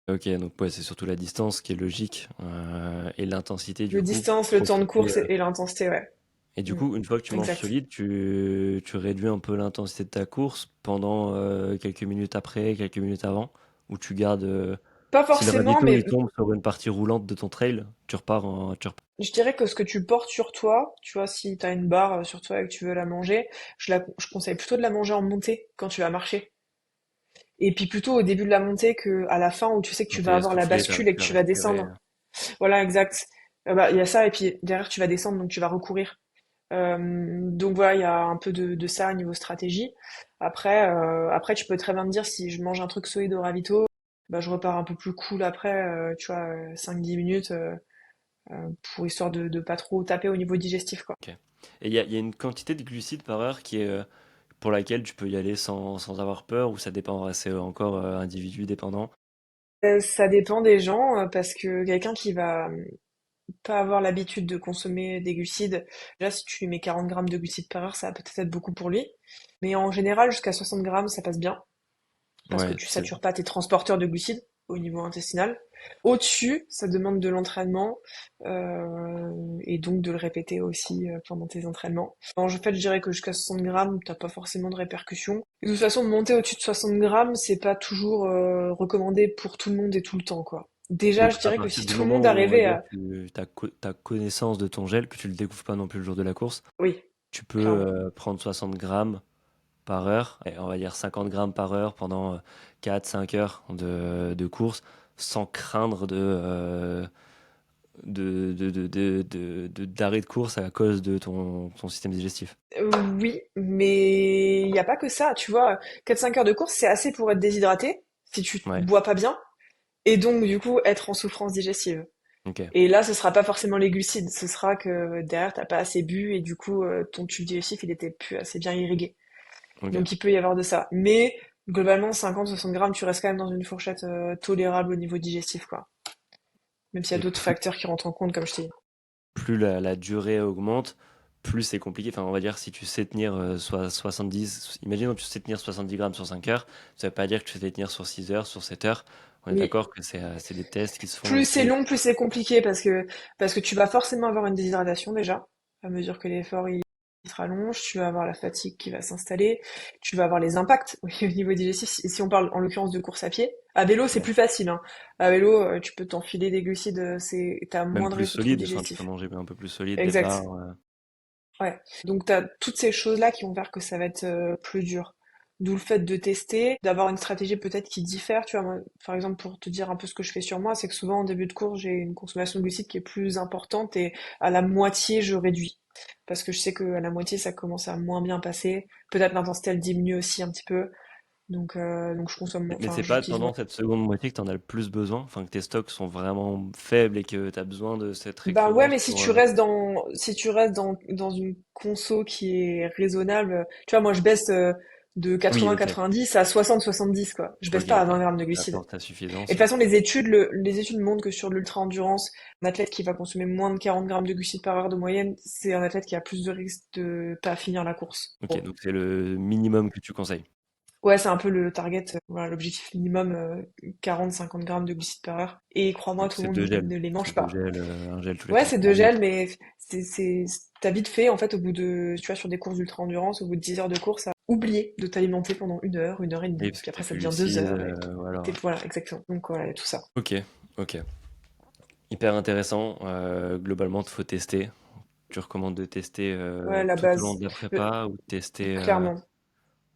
A: Ok, donc ouais, c'est surtout la distance qui est logique et l'intensité du
B: Le
A: coup
B: distance, le temps de
A: profiter.
B: course et l'intensité, ouais.
A: Et du
B: Mm.
A: coup, une fois que tu manges
B: Exact.
A: solide, tu réduis un peu l'intensité de ta course pendant quelques minutes après, quelques minutes avant, ou tu gardes.
B: Pas
A: Si le
B: forcément,
A: ravito
B: mais
A: il tombe sur une partie roulante de ton trail,
B: je dirais que ce que tu portes sur toi, tu vois, si tu as une barre sur toi et que tu veux la manger, je conseille plutôt de la manger en montée quand tu vas marcher. Et puis plutôt au début de la montée que à la fin où tu sais que
A: quand
B: tu
A: t'es
B: vas avoir la
A: essoufflé,
B: bascule et
A: t'arrives
B: que
A: plus à
B: tu vas
A: respirer.
B: descendre. Voilà, exact. Bah, il y a ça, et puis derrière tu vas descendre, donc tu vas recourir. Donc voilà, il y a un peu de ça au niveau stratégie. Après, tu peux très bien me dire si je mange un truc solide au ravito, bah, je repars un peu plus cool après, tu vois, 5-10 minutes pour histoire de pas trop taper au niveau digestif, quoi.
A: Ok. Et il y a une quantité de glucides par heure qui est pour laquelle tu peux y aller sans avoir peur, ou ça dépend, c'est encore individu dépendant.
B: Ça dépend des gens, parce que quelqu'un qui va pas avoir l'habitude de consommer des glucides, déjà si tu lui mets 40 grammes de glucides par heure, ça va peut-être être beaucoup pour lui. Mais en général, jusqu'à 60 grammes, ça passe bien. Parce que
A: Ouais,
B: tu satures pas tes transporteurs de glucides au niveau intestinal. Au-dessus, ça demande de l'entraînement et donc de le répéter aussi pendant tes entraînements. En fait, je dirais que jusqu'à 60 grammes, t'as pas forcément de répercussions. Et de toute façon, monter au-dessus de 60 grammes, c'est pas toujours recommandé pour tout le monde et tout le temps, quoi. Déjà,
A: donc
B: je
A: à
B: dirais que
A: partir
B: si
A: du
B: tout le
A: moment
B: monde
A: où on va
B: arrivait
A: dire
B: à...
A: que tu as connaissance de ton gel, que tu le découvres pas non plus le jour de la course,
B: Oui,
A: tu peux
B: clairement.
A: prendre 60 grammes par heure, et on va dire 50 grammes par heure pendant 4-5 heures de course, sans craindre d'arrêt de course à cause de ton système digestif.
B: Oui, mais il n'y a pas que ça, tu vois. 4-5 heures de course, c'est assez pour être déshydraté, si tu
A: Ouais,
B: bois pas bien, et donc du coup être en souffrance digestive.
A: OK,
B: Et là, ce sera pas forcément les glucides, ce sera que derrière, t'as pas assez bu et du coup, ton tube digestif, il était plus assez bien irrigué.
A: OK.
B: Donc il peut y avoir de ça. Mais globalement, 50-60 grammes, tu restes quand même dans une fourchette tolérable au niveau digestif, quoi. Même s'il y a
A: Et
B: d'autres facteurs qui rentrent en compte, comme je t'ai dit.
A: plus la durée augmente, plus c'est compliqué. Enfin, on va dire, si tu sais tenir soit 70, imaginons que tu sais tenir 70 grammes sur 5 heures, ça veut pas dire que tu sais tenir sur 6 heures, sur 7 heures. On est
B: Oui.
A: d'accord que c'est des tests qui se font
B: Plus c'est
A: aussi.
B: long, plus c'est compliqué parce que tu vas forcément avoir une déshydratation déjà, à mesure que l'effort il se rallonge, tu vas avoir la fatigue qui va s'installer, tu vas avoir les impacts au niveau digestif. Si on parle en l'occurrence de course à pied, à vélo c'est
A: Ouais.
B: plus facile, hein. À vélo, tu peux t'enfiler des glucides, t'as
A: Même
B: moins de
A: plus
B: risques de troubles
A: solide, enfin, tu peux
B: digestifs.
A: manger un peu plus solide, des
B: Exact.
A: barres.
B: Ouais. Donc t'as toutes ces choses-là qui vont faire que ça va être plus dur. D'où le fait de tester, d'avoir une stratégie peut-être qui diffère. Tu vois, moi, par exemple, pour te dire un peu ce que je fais sur moi, c'est que souvent en début de cours, j'ai une consommation de glucides qui est plus importante et à la moitié, je réduis. Parce que je sais qu'à la moitié, ça commence à moins bien passer. Peut-être l'intensité, elle diminue aussi un petit peu. Donc je consomme,
A: Mais
B: enfin,
A: c'est pas
B: j'utilise moins.
A: pendant cette seconde moitié que tu en as le plus besoin, enfin que tes stocks sont vraiment faibles et que tu as besoin de cette
B: Ben ouais,
A: récurrence
B: mais si
A: pour.
B: tu restes dans une conso qui est raisonnable, tu vois, moi je baisse de
A: Oui, ok.
B: 80-90 à 60-70, quoi. Je baisse
A: Ok,
B: pas à
A: ok.
B: 20 grammes de
A: Ça
B: glucides.
A: apporte ta
B: Et de
A: suffisance.
B: toute façon, les études montrent que sur l'ultra-endurance, un athlète qui va consommer moins de 40 grammes de glucides par heure de moyenne, c'est un athlète qui a plus de risque de pas finir la course.
A: Ok,
B: Bon.
A: donc c'est le minimum que tu conseilles.
B: Ouais, c'est un peu le target, voilà, l'objectif minimum, 40-50 grammes de glucides par heure. Et crois-moi,
A: Donc
B: tout le
A: c'est
B: monde
A: deux gels.
B: ne les
A: C'est
B: mange
A: deux
B: pas.
A: gels, un gel tous les
B: Ouais,
A: 30
B: c'est deux
A: minutes.
B: gels, mais t'as vite fait, en fait, au bout de, tu vois, sur des courses d'ultra-endurance, au bout de 10 heures de course, à oublier de t'alimenter pendant une heure et
A: Oui,
B: demie.
A: parce
B: Puis
A: que t'es
B: après, ça
A: plus
B: devient 2
A: lucide,
B: heures et
A: ou alors.
B: voilà, exactement. Donc voilà, il y a tout ça.
A: Ok, ok. Hyper intéressant. Globalement, il faut tester. Tu recommandes de tester
B: Ouais, la
A: tout au long
B: base,
A: de la
B: Le-
A: prépa ou de tester.
B: clairement.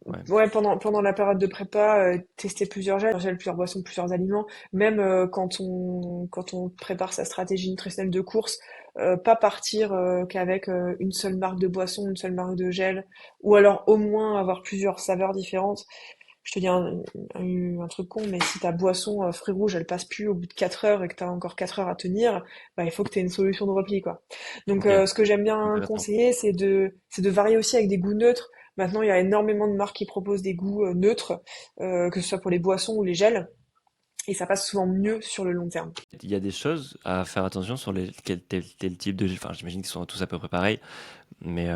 A: Ouais.
B: Ouais, pendant la période de prépa, tester plusieurs gels, plusieurs boissons, plusieurs aliments. Même quand on prépare sa stratégie nutritionnelle de course, pas partir qu'avec une seule marque de boisson, une seule marque de gel, ou alors au moins avoir plusieurs saveurs différentes. Je te dis un truc con, mais si ta boisson fruits rouges, elle passe plus au bout de 4 heures et que t'as encore 4 heures à tenir, bah, il faut que t'aies une solution de repli, quoi. Donc,
A: Ok,
B: ce que j'aime bien
A: intéressant.
B: conseiller, c'est de varier aussi avec des goûts neutres. Maintenant, il y a énormément de marques qui proposent des goûts neutres, que ce soit pour les boissons ou les gels, et ça passe souvent mieux sur le long terme.
A: Il y a des choses à faire attention sur tel type de. Enfin, j'imagine qu'ils sont tous à peu près pareils, mais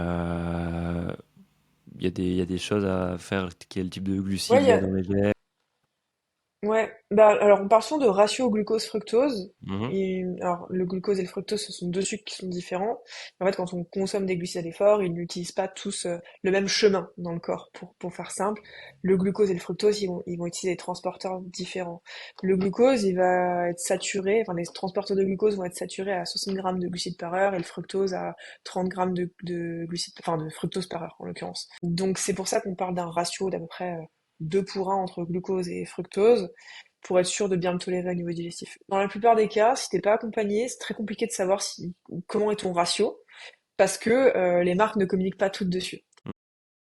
A: il y a des choses à faire. Quel type de
B: Ouais,
A: glucides il y a dans les gels.
B: ouais, bah alors on parle souvent de ratio glucose-fructose.
A: Mhm.
B: Et alors le glucose et le fructose, ce sont deux sucres qui sont différents. En fait, quand on consomme des glucides à l'effort, ils n'utilisent pas tous le même chemin dans le corps. Pour faire simple, le glucose et le fructose, ils vont utiliser des transporteurs différents. Le glucose, il va être saturé, enfin les transporteurs de glucose vont être saturés à 60 grammes de glucides par heure et le fructose à 30 grammes de glucides, enfin de fructose par heure en l'occurrence. Donc c'est pour ça qu'on parle d'un ratio d'à peu près 2 pour 1 entre glucose et fructose pour être sûr de bien le tolérer au niveau digestif. Dans la plupart des cas, si t'es pas accompagné, c'est très compliqué de savoir comment est ton ratio parce que les marques ne communiquent pas toutes dessus.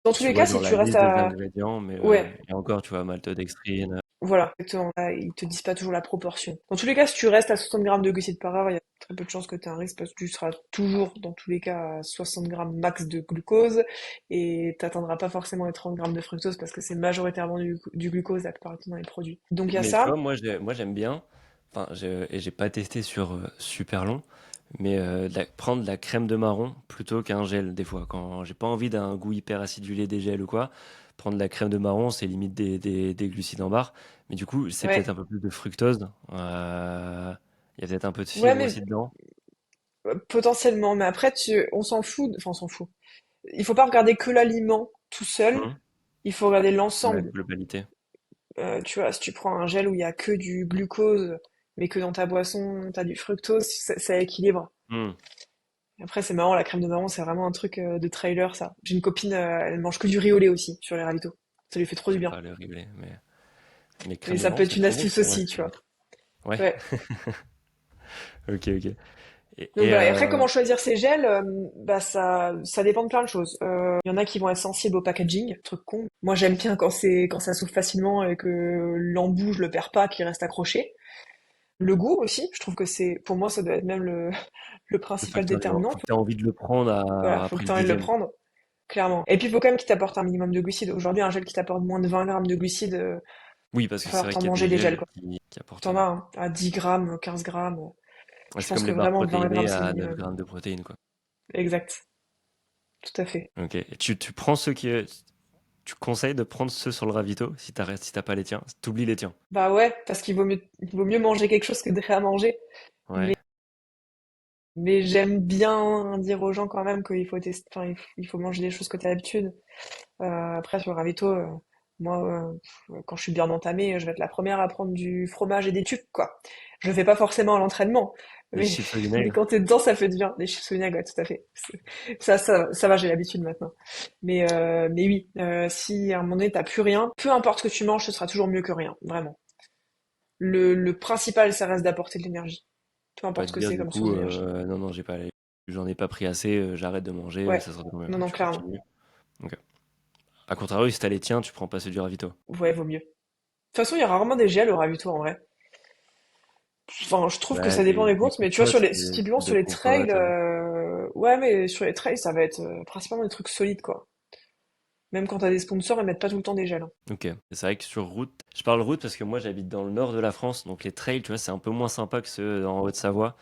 B: Dans tous
A: Tu
B: les
A: vois
B: cas, si
A: genre la
B: tu restes
A: liste des
B: à...
A: ingrédients, mais
B: Ouais,
A: et encore, tu vois, maltodextrine.
B: voilà, exactement. Là, ils te disent pas toujours la proportion. Dans tous les cas, si tu restes à 60 grammes de glucides par heure, il y a très peu de chances que tu aies un risque parce que tu seras toujours, dans tous les cas, à 60 grammes max de glucose et t'atteindras pas forcément les 30 grammes de fructose parce que c'est majoritairement du glucose la plupart du temps dans les produits. Donc il y a
A: Mais tu vois,
B: ça.
A: moi j'aime bien. Enfin, et j'ai pas testé sur super long, mais prendre de la crème de marron plutôt qu'un gel des fois. Quand j'ai pas envie d'un goût hyper acidulé des gels ou quoi, prendre de la crème de marron, c'est limite des glucides en barre. Mais du coup, c'est peut-être un
B: Ouais.
A: peu plus de fructose. Il y a peut-être un peu de
B: Ouais,
A: fibres
B: mais
A: aussi dedans.
B: potentiellement. Mais après, on s'en fout. Enfin, on s'en fout. Il faut pas regarder que l'aliment tout seul.
A: Mhm.
B: Il faut regarder
A: La
B: l'ensemble.
A: globalité.
B: Tu vois, si tu prends un gel où il y a que du glucose, mais que dans ta boisson, t'as du fructose, ça équilibre.
A: Hmm.
B: Après, c'est marrant, la crème de marron, c'est vraiment un truc de trailer, ça. J'ai une copine, elle mange que du riz au lait aussi, sur les ravitaux. Ça lui fait trop du
A: J'aime
B: bien.
A: pas le rigoler, mais
B: Mais
A: crème de
B: ça peut
A: marron,
B: être
A: c'est
B: une
A: trop bon.
B: astuce
A: Ouais,
B: aussi, tu vois.
A: ouais.
B: Ouais.
A: Ok, ok. Et,
B: Donc
A: et,
B: voilà. Et après,
A: euh,
B: comment choisir ces gels? Bah ça dépend de plein de choses. Il y en a qui vont être sensibles au packaging, truc con. Moi, j'aime bien quand ça s'ouvre facilement et que l'embout, je le perds pas, qu'il reste accroché. Le goût aussi, je trouve que pour moi, ça doit être même le
A: Le
B: principal
A: facteur numéro
B: déterminant.
A: faut que tu aies envie de le prendre
B: Voilà, faut
A: après
B: que
A: le
B: tu aies envie de le
A: dixième.
B: prendre, clairement. Et puis, il faut quand même qu'il t'apporte un minimum de glucides. Aujourd'hui, un gel qui t'apporte moins de 20 grammes de glucides,
A: Oui, parce
B: va
A: que c'est
B: falloir
A: vrai
B: t'en
A: qu'il y a des
B: manger des gels,
A: gels
B: quoi.
A: qui apportent.
B: T'en as, hein, à 10 grammes, 15 grammes.
A: Ouais,
B: Je
A: c'est
B: pense
A: comme
B: que
A: les barres
B: vraiment 20 grammes,
A: protéinées
B: c'est le
A: à 9
B: minimum.
A: grammes de protéines, quoi.
B: Exact, tout à fait.
A: Ok. Et tu prends ceux qui. Tu conseilles de prendre ceux sur le ravito si t'as pas les tiens. T'oublies les tiens.
B: Bah ouais, parce qu'il vaut mieux manger quelque chose que de rien manger.
A: Ouais.
B: Mais j'aime bien dire aux gens quand même qu'il faut tester, enfin, il faut manger des choses que tu as l'habitude. Après, sur le ravito, moi, quand je suis bien entamée, je vais être la première à prendre du fromage et des tubes, quoi. Je le fais pas forcément à l'entraînement,
A: Les
B: mais,
A: chips au
B: mais
A: vinaigre.
B: quand t'es dedans, ça fait du bien. Des chips au vinaigre, ouais, tout à fait. Ça va, j'ai l'habitude maintenant. Mais oui, si à un moment donné, t'as plus rien, peu importe ce que tu manges, ce sera toujours mieux que rien, vraiment. Le principal, ça reste d'apporter de l'énergie. Peu
A: Pas
B: importe
A: te
B: ce que
A: dire
B: c'est
A: du
B: comme
A: coup,
B: source d'énergie.
A: non, non, j'en ai pas pris assez, j'arrête de manger,
B: Ouais,
A: ça sera toujours mieux.
B: non,
A: Ouais,
B: non,
A: tu
B: clairement.
A: continues. Ok. A contrario, si t'as les tiens, tu prends pas ceux du ravito.
B: Ouais, vaut mieux. De toute façon, il y a rarement des gels au ravito en vrai. Enfin, je trouve que
A: Ouais,
B: ça dépend des
A: des
B: courses, mais tu vois,
A: compotes,
B: typiquement
A: de
B: sur les trails,
A: compotes.
B: ouais, mais sur les trails, ça va être principalement des trucs solides, quoi. Même quand t'as des sponsors, ils mettent pas tout le temps des gels, hein.
A: Ok. C'est vrai que sur route, je parle route parce que moi j'habite dans le nord de la France, donc les trails, tu vois, c'est un peu moins sympa que ceux en Haute-Savoie.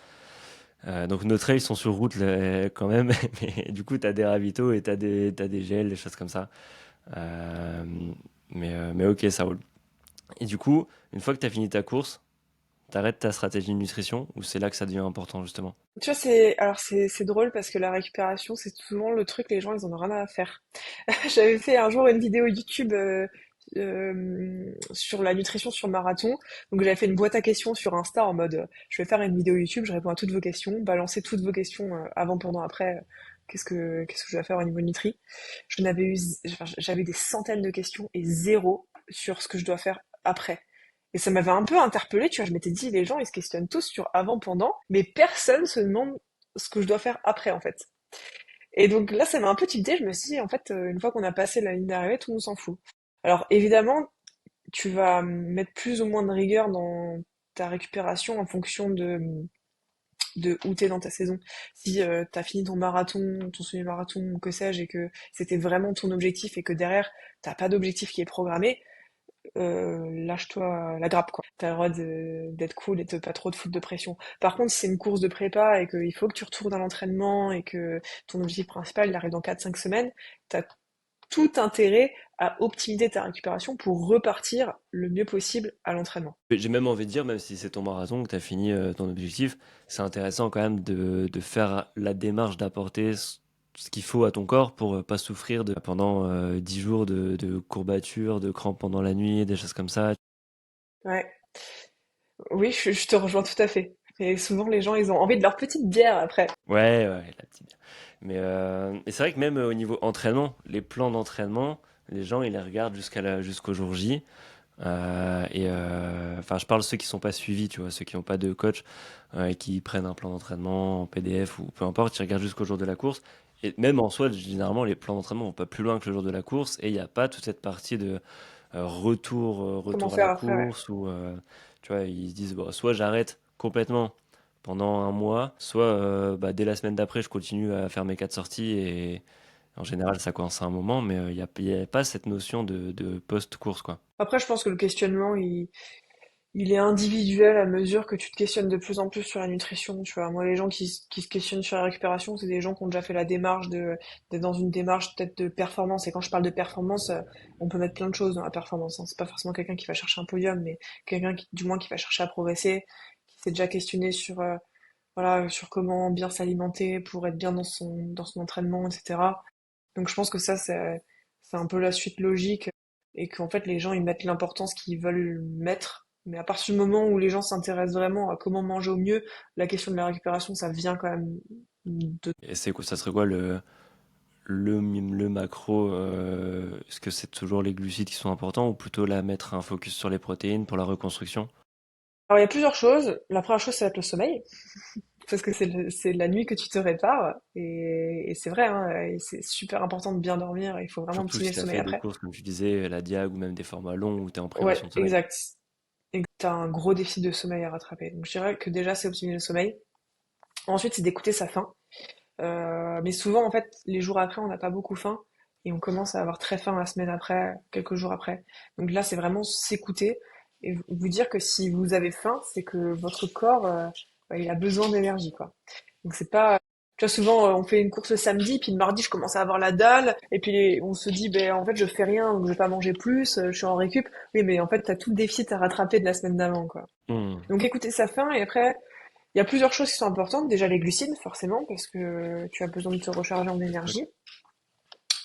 A: Donc nos trails sont sur route là, quand même, mais du coup t'as des ravitaux et t'as des gels, des choses comme ça. Euh, mais ok, ça roule. Et du coup, une fois que t'as fini ta course, t'arrêtes ta stratégie de nutrition ou c'est là que ça devient important justement?
B: Tu vois, alors c'est drôle parce que la récupération, c'est souvent le truc, les gens, ils en ont rien à faire. J'avais fait un jour une vidéo YouTube sur la nutrition sur marathon. Donc j'avais fait une boîte à questions sur Insta en mode je vais faire une vidéo YouTube, je réponds à toutes vos questions, balancez toutes vos questions avant, pendant, après. Qu'est-ce que je dois faire au niveau Nutri? Enfin, j'avais des centaines de questions et zéro sur ce que je dois faire après. Et ça m'avait un peu interpellée, tu vois, je m'étais dit, les gens, ils se questionnent tous sur avant, pendant, mais personne se demande ce que je dois faire après, en fait. Et donc là, ça m'a un peu tilté. Je me suis dit, en fait, une fois qu'on a passé la ligne d'arrivée, tout le monde s'en fout. Alors évidemment, tu vas mettre plus ou moins de rigueur dans ta récupération en fonction de où t'es dans ta saison. Si t'as fini ton marathon, ton semi-marathon, ou que sais-je, et que c'était vraiment ton objectif et que derrière, t'as pas d'objectif qui est programmé, lâche-toi la grappe, quoi. T'as le droit d'être cool et de pas trop te foutre de pression. Par contre, si c'est une course de prépa et qu'il faut que tu retournes à l'entraînement et que ton objectif principal, il arrive dans 4-5 semaines, t'as tout intérêt à optimiser ta récupération pour repartir le mieux possible à l'entraînement.
A: J'ai même envie de dire, même si c'est ton marathon, que tu as fini ton objectif, c'est intéressant quand même de faire la démarche d'apporter ce qu'il faut à ton corps pour pas souffrir pendant 10 jours de courbatures, de crampes pendant la nuit, des choses comme ça.
B: Ouais. Oui, je te rejoins tout à fait. Et souvent, les gens, ils ont envie de leur petite bière après.
A: Ouais, ouais, la petite. Mais c'est vrai que même au niveau entraînement, les plans d'entraînement, les gens, ils les regardent jusqu'au jour J. Enfin, je parle ceux qui sont pas suivis, tu vois, ceux qui n'ont pas de coach et qui prennent un plan d'entraînement en PDF ou peu importe, ils regardent jusqu'au jour de la course. Et même en soi, généralement, les plans d'entraînement vont pas plus loin que le jour de la course et il n'y a pas toute cette partie de
B: Comment
A: retour à
B: faire
A: la
B: après, ouais.
A: course ou tu vois, ils se disent bon, soit j'arrête complètement pendant un mois, soit bah, dès la semaine d'après, je continue à faire mes 4 sorties et en général, ça coince à un moment, mais il y a pas cette notion de post-course, quoi.
B: Après, je pense que le questionnement, il est individuel à mesure que tu te questionnes de plus en plus sur la nutrition. Tu vois, moi, les gens qui se questionnent sur la récupération, c'est des gens qui ont déjà fait la démarche d'être dans une démarche peut-être de performance. Et quand je parle de performance, on peut mettre plein de choses dans la performance, hein. C'est pas forcément quelqu'un qui va chercher un podium, mais quelqu'un qui, du moins, qui va chercher à progresser, qui s'est déjà questionné sur, voilà, sur comment bien s'alimenter pour être bien dans son entraînement, etc. Donc, je pense que ça, c'est un peu la suite logique et qu'en fait les gens ils mettent l'importance qu'ils veulent mettre. Mais à partir du moment où les gens s'intéressent vraiment à comment manger au mieux, la question de la récupération, ça vient quand même de...
A: Et c'est quoi, ça serait quoi le macro est-ce que c'est toujours les glucides qui sont importants ou plutôt là mettre un focus sur les protéines pour la reconstruction?
B: Alors il y a plusieurs choses. La première chose, ça va être le sommeil, parce que c'est la nuit que tu te répares. Et c'est vrai, hein, et c'est super important de bien dormir. Il faut vraiment
A: Surtout
B: optimiser
A: si
B: le
A: tu as
B: sommeil
A: fait des
B: après.
A: courses, comme tu disais, la diag ou même des formats longs où tu es en
B: Ouais,
A: privation de sommeil.
B: exact. et que tu as un gros déficit de sommeil à rattraper. Donc je dirais que déjà c'est optimiser le sommeil. Ensuite c'est d'écouter sa faim. Mais souvent en fait les jours après on n'a pas beaucoup faim et on commence à avoir très faim la semaine après, quelques jours après. Donc là c'est vraiment s'écouter et vous dire que si vous avez faim, c'est que votre corps bah, il a besoin d'énergie quoi. Donc c'est pas, tu vois, souvent on fait une course le samedi, puis le mardi je commence à avoir la dalle, et puis on se dit, ben en fait je fais rien, donc je vais pas manger plus, je suis en récup. Oui, mais en fait t'as tout le déficit à rattraper de la semaine d'avant, quoi.
A: Hmm.
B: Donc écoutez sa faim, et après il y a plusieurs choses qui sont importantes. Déjà les glucides, forcément, parce que tu as besoin de te recharger en
A: Ouais.
B: énergie.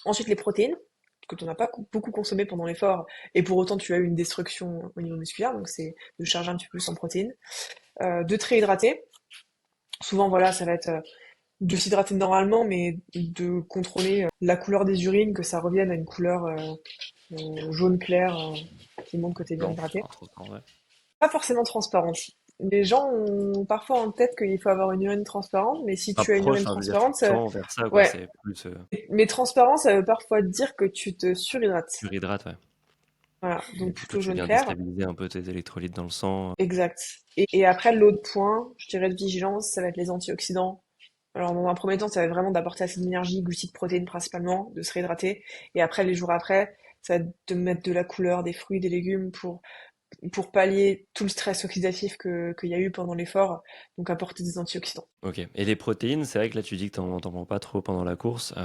B: Ensuite les protéines, que tu n'as pas beaucoup consommé pendant l'effort, et pour autant tu as eu une destruction au niveau musculaire, donc c'est de charger un petit peu plus en protéines. De te réhydrater. Souvent voilà, ça va être de s'hydrater normalement, mais de contrôler la couleur des urines, que ça revienne à une couleur jaune clair qui montre que tu es bien
A: Blanche,
B: hydraté.
A: entre autres, en vrai.
B: Pas forcément transparente. Les gens ont parfois en tête qu'il faut avoir une urine transparente, mais si tu as une urine
A: Approche, hein, je veux dire, tu
B: transparente,
A: tends vers ça, quoi.
B: ouais.
A: C'est plus
B: Mais transparent, ça veut parfois dire que tu te surhydrates.
A: surhydrate, ouais.
B: Voilà,
A: Et
B: donc
A: du coup,
B: plutôt
A: tu
B: jaune
A: viens
B: clair.
A: déstabiliser un peu tes électrolytes dans le sang.
B: Exact. Et après, l'autre point, je dirais de vigilance, ça va être les antioxydants. Alors, dans un premier temps, ça va être vraiment d'apporter assez d'énergie, glucides, protéines principalement, de se réhydrater. Et après, les jours après, ça va être de mettre de la couleur, des fruits, des légumes pour pallier tout le stress oxydatif qu'il y a eu pendant l'effort. Donc, apporter des antioxydants.
A: Ok. Et les protéines, c'est vrai que là, tu dis que t'en prends pas trop pendant la course.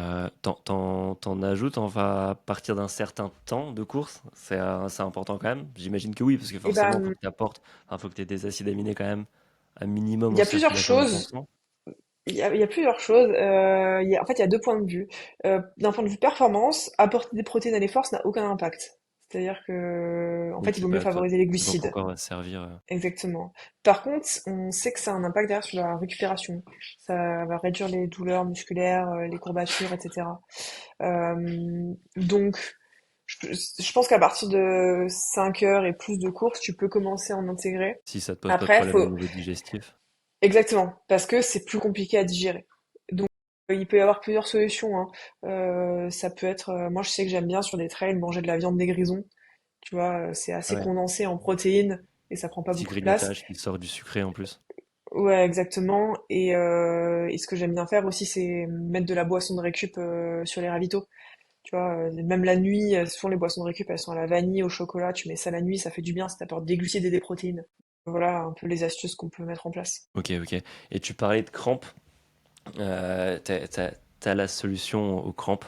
A: T'en ajoutes, on va à partir d'un certain temps de course. C'est important quand même. J'imagine que oui, parce que
B: Et
A: forcément, faut
B: ben,
A: que tu apportes, enfin, faut que tu aies des acides aminés quand même, un minimum
B: il
A: en
B: y a plusieurs
A: circulation dans ton
B: choses.
A: sang.
B: Il y a plusieurs choses. En fait, il y a deux points de vue. D'un point de vue performance, apporter des protéines à l'effort, ça n'a aucun impact. C'est-à-dire que, en
A: Oui,
B: fait, il vaut mieux favoriser les
A: c'est pas ton
B: glucides.
A: corps va se servir.
B: Exactement. Par contre, on sait que ça a un impact derrière sur la récupération. Ça va réduire les douleurs musculaires, les courbatures, etc. Donc, je pense qu'à partir de 5 heures et plus de courses, tu peux commencer à en intégrer.
A: Si ça te pose pas de
B: Après,
A: problème au
B: faut
A: niveau digestif.
B: exactement, parce que c'est plus compliqué à digérer. Donc, il peut y avoir plusieurs solutions, hein. Ça peut être, moi je sais que j'aime bien sur des trails manger de la viande des grisons. Tu vois, c'est assez
A: Ouais.
B: condensé en protéines et ça prend pas
A: Petit
B: beaucoup de place.
A: grignotage qui sort du sucré en plus.
B: Ouais, exactement. Et ce que j'aime bien faire aussi, c'est mettre de la boisson de récup sur les ravitaux. Tu vois, même la nuit, souvent les boissons de récup, elles sont à la vanille, au chocolat. Tu mets ça la nuit, ça fait du bien, ça t'apporte des glucides et des protéines. Voilà un peu les astuces qu'on peut mettre en place.
A: Ok, ok. Et tu parlais de crampes. T'as la solution aux crampes.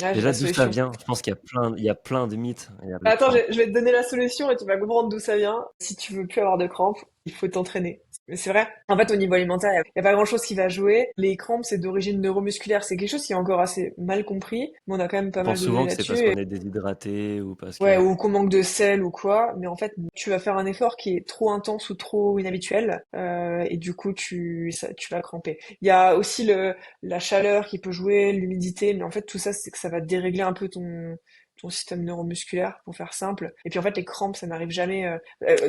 B: Ah, j'ai
A: Déjà,
B: la
A: d'où ça
B: solution.
A: vient? Je pense qu'il y a plein de mythes. Il y a les
B: Attends,
A: crampes.
B: je vais te donner la solution et tu vas comprendre d'où ça vient. Si tu veux plus avoir de crampes, il faut t'entraîner. Mais c'est vrai. En fait, au niveau alimentaire, il y a pas grand-chose qui va jouer. Les crampes, c'est d'origine neuromusculaire. C'est quelque chose qui est encore assez mal compris. Mais on a quand même
A: On
B: pas mal
A: pense
B: de données
A: souvent que c'est parce
B: là-dessus.
A: qu'on est déshydraté ou parce
B: Ouais,
A: que.
B: ou qu'on manque de sel ou quoi, mais en fait, tu vas faire un effort qui est trop intense ou trop inhabituel, et du coup, tu vas cramper. Il y a aussi la chaleur qui peut jouer, l'humidité, mais en fait, tout ça, c'est que ça va dérégler un peu ton système neuromusculaire, pour faire simple. Et puis en fait, les crampes, ça n'arrive jamais.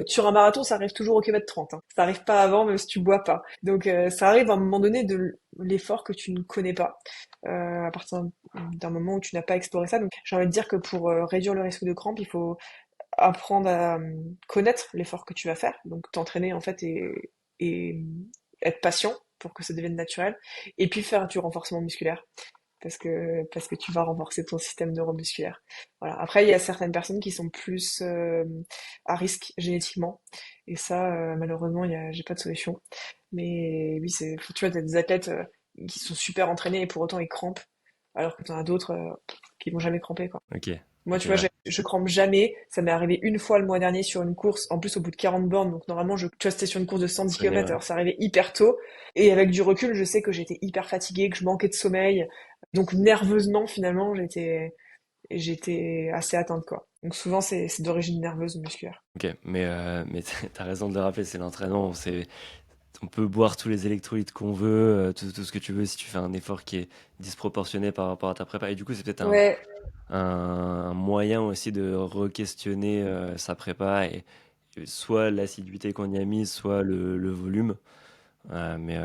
B: Sur un marathon, ça arrive toujours au kilomètre 30. Hein. Ça arrive pas avant, même si tu bois pas. Donc ça arrive à un moment donné de l'effort que tu ne connais pas. À partir d'un moment où tu n'as pas exploré ça. Donc j'ai envie de dire que pour réduire le risque de crampe, il faut apprendre à connaître l'effort que tu vas faire, donc t'entraîner en fait et être patient pour que ça devienne naturel, et puis faire du renforcement musculaire. Parce que tu vas renforcer ton système neuromusculaire. Voilà. Après, il y a certaines personnes qui sont plus à risque génétiquement, et ça, malheureusement, j'ai pas de solution. Mais oui, tu vois, t'as des athlètes qui sont super entraînés et pour autant ils crampent, alors que t'en as d'autres qui vont jamais cramper, quoi.
A: Ok,
B: Moi,
A: ok,
B: tu vois,
A: ouais.
B: je crampe jamais. Ça m'est arrivé une fois le mois dernier sur une course, en plus au bout de 40 bornes. Donc normalement, tu vois, c'était sur une course de 110
A: Connais,
B: km,
A: ouais.
B: alors ça arrivait hyper tôt. Et avec du recul, je sais que j'étais hyper fatiguée, que je manquais de sommeil. Donc nerveusement, finalement, j'étais assez atteinte, quoi. Donc souvent, c'est d'origine nerveuse ou musculaire.
A: Ok, mais t'as raison de le rappeler, c'est l'entraînement. On peut boire tous les électrolytes qu'on veut, tout ce que tu veux si tu fais un effort qui est disproportionné par rapport à ta prépa. Et du coup, c'est peut-être
B: Ouais,
A: un moyen aussi de re-questionner sa prépa et soit l'assiduité qu'on y a mise, soit le volume. Mais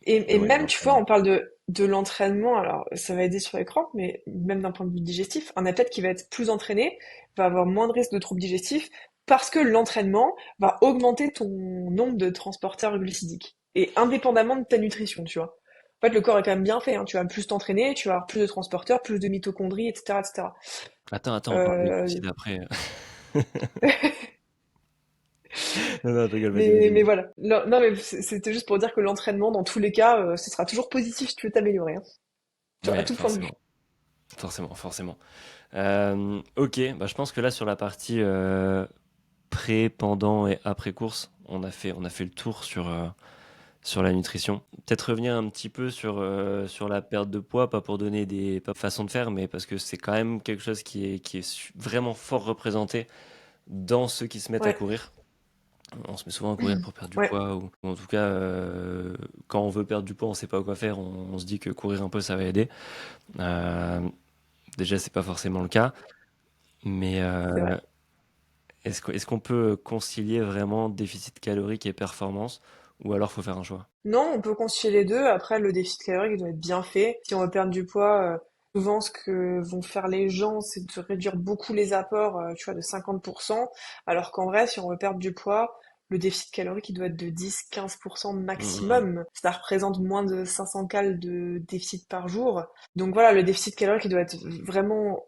B: Et
A: Ouais,
B: même, tu vois,
A: l'entraînement.
B: on parle de l'entraînement, alors ça va aider sur les crampes, mais même d'un point de vue digestif, un athlète qui va être plus entraîné va avoir moins de risques de troubles digestifs parce que l'entraînement va augmenter ton nombre de transporteurs glucidiques. Et indépendamment de ta nutrition, tu vois. En fait, le corps est quand même bien fait, hein. Tu vas plus t'entraîner, tu vas avoir plus de transporteurs, plus de mitochondries, etc., etc.
A: Attends, on parle des
B: Euh,
A: glucides après. Non, non, je rigole, vas-y,
B: mais,
A: vas-y,
B: mais
A: vas-y.
B: voilà. Non, non, mais c'était juste pour dire que l'entraînement, dans tous les cas, ce sera toujours positif si tu veux t'améliorer, hein. À
A: Ouais,
B: tout point de vue.
A: forcément. Forcément, forcément. Ok, bah, je pense que là, sur la partie pré, pendant et après course, on a fait le tour sur la nutrition. Peut-être revenir un petit peu sur la perte de poids, pas pour donner des pas façons de faire, mais parce que c'est quand même quelque chose qui est vraiment fort représenté dans ceux qui se mettent à
B: Ouais.
A: courir. On se met souvent à courir pour perdre du
B: Ouais,
A: poids, ou en tout cas, quand on veut perdre du poids, on sait pas quoi faire, on se dit que courir un peu, ça va aider. Euh, Déjà, c'est pas forcément le cas, mais
B: c'est vrai.
A: est-ce qu'on peut concilier vraiment déficit calorique et performance, ou alors faut faire un choix?
B: Non, on peut concilier les deux. Après, le déficit calorique il doit être bien fait. Si on veut perdre du poids, souvent ce que vont faire les gens, c'est de réduire beaucoup les apports, tu vois, de 50%. Alors qu'en vrai, si on veut perdre du poids, le déficit calorique il doit être de 10-15%
A: Mm,
B: maximum. Ça représente moins de 500 cales de déficit par jour. Donc voilà, le déficit calorique il doit être vraiment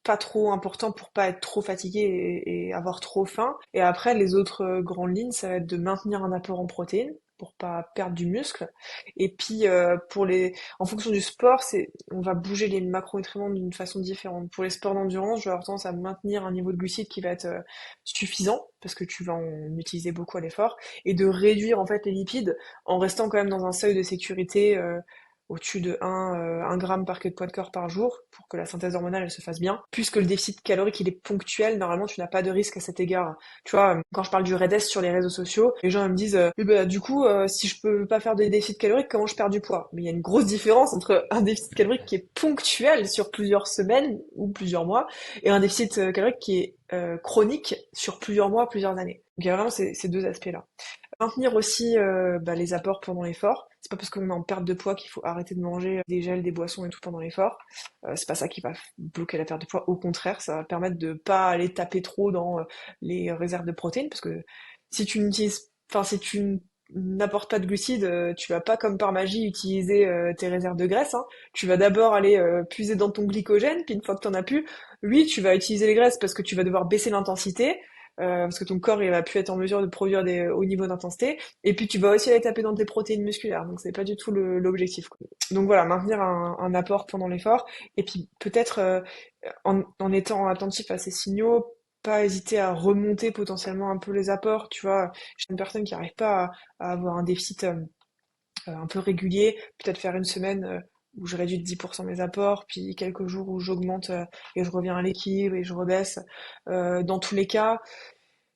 B: pas trop important pour pas être trop fatigué et avoir trop faim. Et après, les autres grandes lignes, ça va être de maintenir un apport en protéines pour pas perdre du muscle. Et puis en fonction du sport, on va bouger les macronutriments d'une façon différente. Pour les sports d'endurance, je vais avoir tendance à maintenir un niveau de glucides qui va être suffisant parce que tu vas en utiliser beaucoup à l'effort et de réduire en fait les lipides en restant quand même dans un seuil de sécurité. Au-dessus de 1 gramme par queue de poids de corps par jour pour que la synthèse hormonale elle se fasse bien. Puisque le déficit calorique il est ponctuel, normalement tu n'as pas de risque à cet égard. Tu vois, quand je parle du REDES sur les réseaux sociaux, les gens ils me disent oui, bah, du coup si je peux pas faire de déficit calorique, comment je perds du poids? Mais il y a une grosse différence entre un déficit calorique qui est ponctuel sur plusieurs semaines ou plusieurs mois et un déficit calorique qui est chronique sur plusieurs mois, plusieurs années. Donc il y a vraiment ces deux aspects-là. Maintenir aussi les apports pendant l'effort. C'est pas parce qu'on est en perte de poids qu'il faut arrêter de manger des gels, des boissons et tout pendant l'effort. C'est pas ça qui va bloquer la perte de poids. Au contraire, ça va permettre de pas aller taper trop dans les réserves de protéines, parce que si tu n'utilises, enfin si tu n'apportes pas de glucides, tu vas pas comme par magie utiliser tes réserves de graisse, hein. Tu vas d'abord aller puiser dans ton glycogène, puis une fois que t'en as plus, oui, tu vas utiliser les graisses parce que tu vas devoir baisser l'intensité, parce que ton corps il va plus être en mesure de produire des hauts niveaux d'intensité, et puis tu vas aussi aller taper dans tes protéines musculaires, donc c'est pas du tout l'objectif, quoi. Donc voilà, maintenir un apport pendant l'effort, et puis peut-être en étant attentif à ces signaux, pas hésiter à remonter potentiellement un peu les apports, tu vois, chez une personne qui n'arrive pas à avoir un déficit un peu régulier, peut-être faire une semaine où je réduis de 10% mes apports, puis quelques jours où j'augmente et je reviens à l'équilibre et je rebaisse. Dans tous les cas,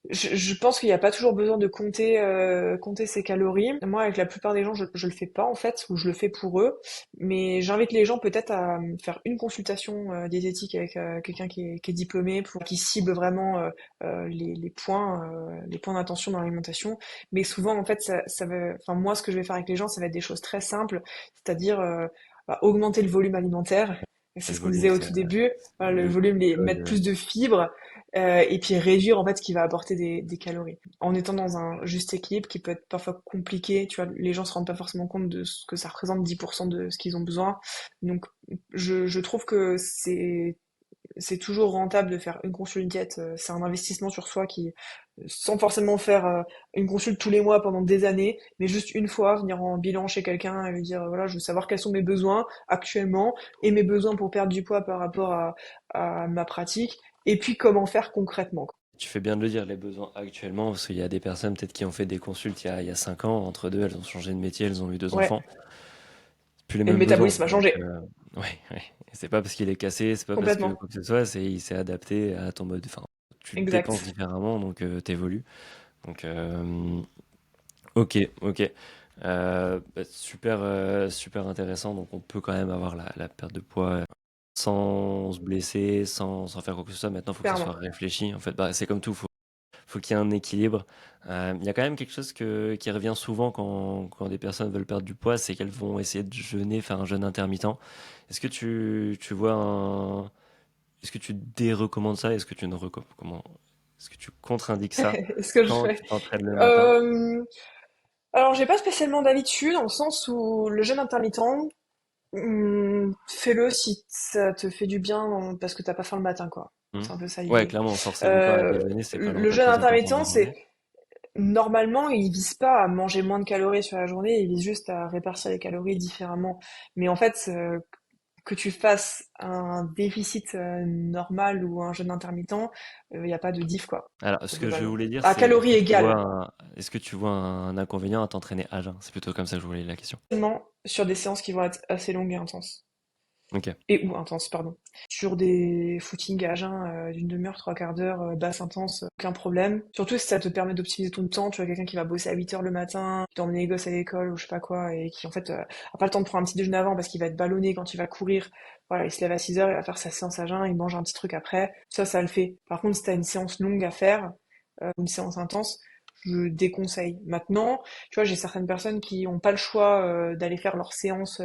B: je pense qu'il n'y a pas toujours besoin de compter ses calories. Moi, avec la plupart des gens, je le fais pas en fait, ou je le fais pour eux. Mais j'invite les gens peut-être à faire une consultation diététique avec quelqu'un qui est diplômé, pour qui cible vraiment les points d'attention dans l'alimentation. Mais souvent, en fait, enfin moi, ce que je vais faire avec les gens, ça va être des choses très simples, c'est-à-dire augmenter le volume alimentaire. Et c'est
A: Le
B: ce qu'on
A: volume,
B: disait au
A: c'est
B: tout début. Voilà, le
A: le
B: volume, mettre
A: code.
B: plus de fibres et puis réduire en fait ce qui va apporter des calories. En étant dans un juste équilibre qui peut être parfois compliqué, tu vois, les gens se rendent pas forcément compte de ce que ça représente 10% de ce qu'ils ont besoin. Donc je trouve que c'est toujours rentable de faire une consulte diète. C'est un investissement sur soi qui, sans forcément faire une consulte tous les mois pendant des années, mais juste une fois, venir en bilan chez quelqu'un et lui dire, voilà, je veux savoir quels sont mes besoins actuellement et mes besoins pour perdre du poids par rapport à ma pratique, et puis comment faire concrètement, quoi.
A: Tu fais bien de le dire, les besoins actuellement, parce qu'il y a des personnes peut-être qui ont fait des consultes il y a 5 ans, entre deux, elles ont changé de métier, elles ont eu deux
B: Ouais,
A: enfants, plus les
B: et le
A: mêmes besoins.
B: métabolisme a
A: Donc,
B: changé,
A: ouais, ouais. Et c'est pas parce qu'il est cassé, c'est pas parce que
B: complètement.
A: quoi que ce soit, il s'est adapté à ton mode. Enfin, tu te dépenses
B: Exact.
A: différemment, donc t'évolues. Donc, ok, ok. Super, super intéressant. Donc, on peut quand même avoir la perte de poids sans se blesser, sans faire quoi que ce soit. Maintenant, il faut que ça soit
B: Clairement.
A: réfléchi. En fait, bah, c'est comme tout. faut qu'il y ait un équilibre. Il y a quand même quelque chose qui revient souvent quand des personnes veulent perdre du poids, c'est qu'elles vont essayer de jeûner, faire un jeûne intermittent. Est-ce que tu vois est-ce que tu dérecommandes ça? Est-ce que tu ne recommandes comment? Est-ce que tu contre-indiques ça
B: Ce que je
A: quand
B: fais.
A: tu t'entraînes le matin?
B: Euh, alors, j'ai pas spécialement d'habitude, dans le sens où le jeûne intermittent, fais-le si ça te fait du bien, parce que t'as pas faim le matin, quoi.
A: Hmm.
B: C'est un peu ça
A: Ouais,
B: l'idée.
A: clairement, forcément pas à déjeuner, c'est pas dans
B: Le
A: ta
B: jeûne
A: troisième temps de
B: intermittent,
A: la journée.
B: c'est normalement, il vise pas à manger moins de calories sur la journée, il vise juste à répartir les calories différemment. Mais en fait, que tu fasses un déficit normal ou un jeûne intermittent, il n'y a pas de diff, quoi,
A: Alors, ce que je
B: globalement.
A: voulais dire,
B: À
A: c'est
B: calories égales,
A: est-ce que tu vois un inconvénient à t'entraîner à jeun? C'est plutôt comme ça que je voulais la question.
B: seulement sur des séances qui vont être assez longues et intenses.
A: Ok.
B: Et ou intense, pardon. Sur des footings à jeun d'une demi-heure, trois quarts d'heure, basse intense, aucun problème. Surtout si ça te permet d'optimiser ton temps, tu vois quelqu'un qui va bosser à 8 heures le matin, qui doit emmener les gosses à l'école ou je sais pas quoi, et qui en fait a pas le temps de prendre un petit déjeuner avant parce qu'il va être ballonné quand il va courir. Voilà, il se lève à 6 heures, il va faire sa séance à jeun, il mange un petit truc après. Ça le fait. Par contre, si t'as une séance longue à faire, une séance intense, je déconseille. Maintenant, tu vois, j'ai certaines personnes qui ont pas le choix d'aller faire leur séance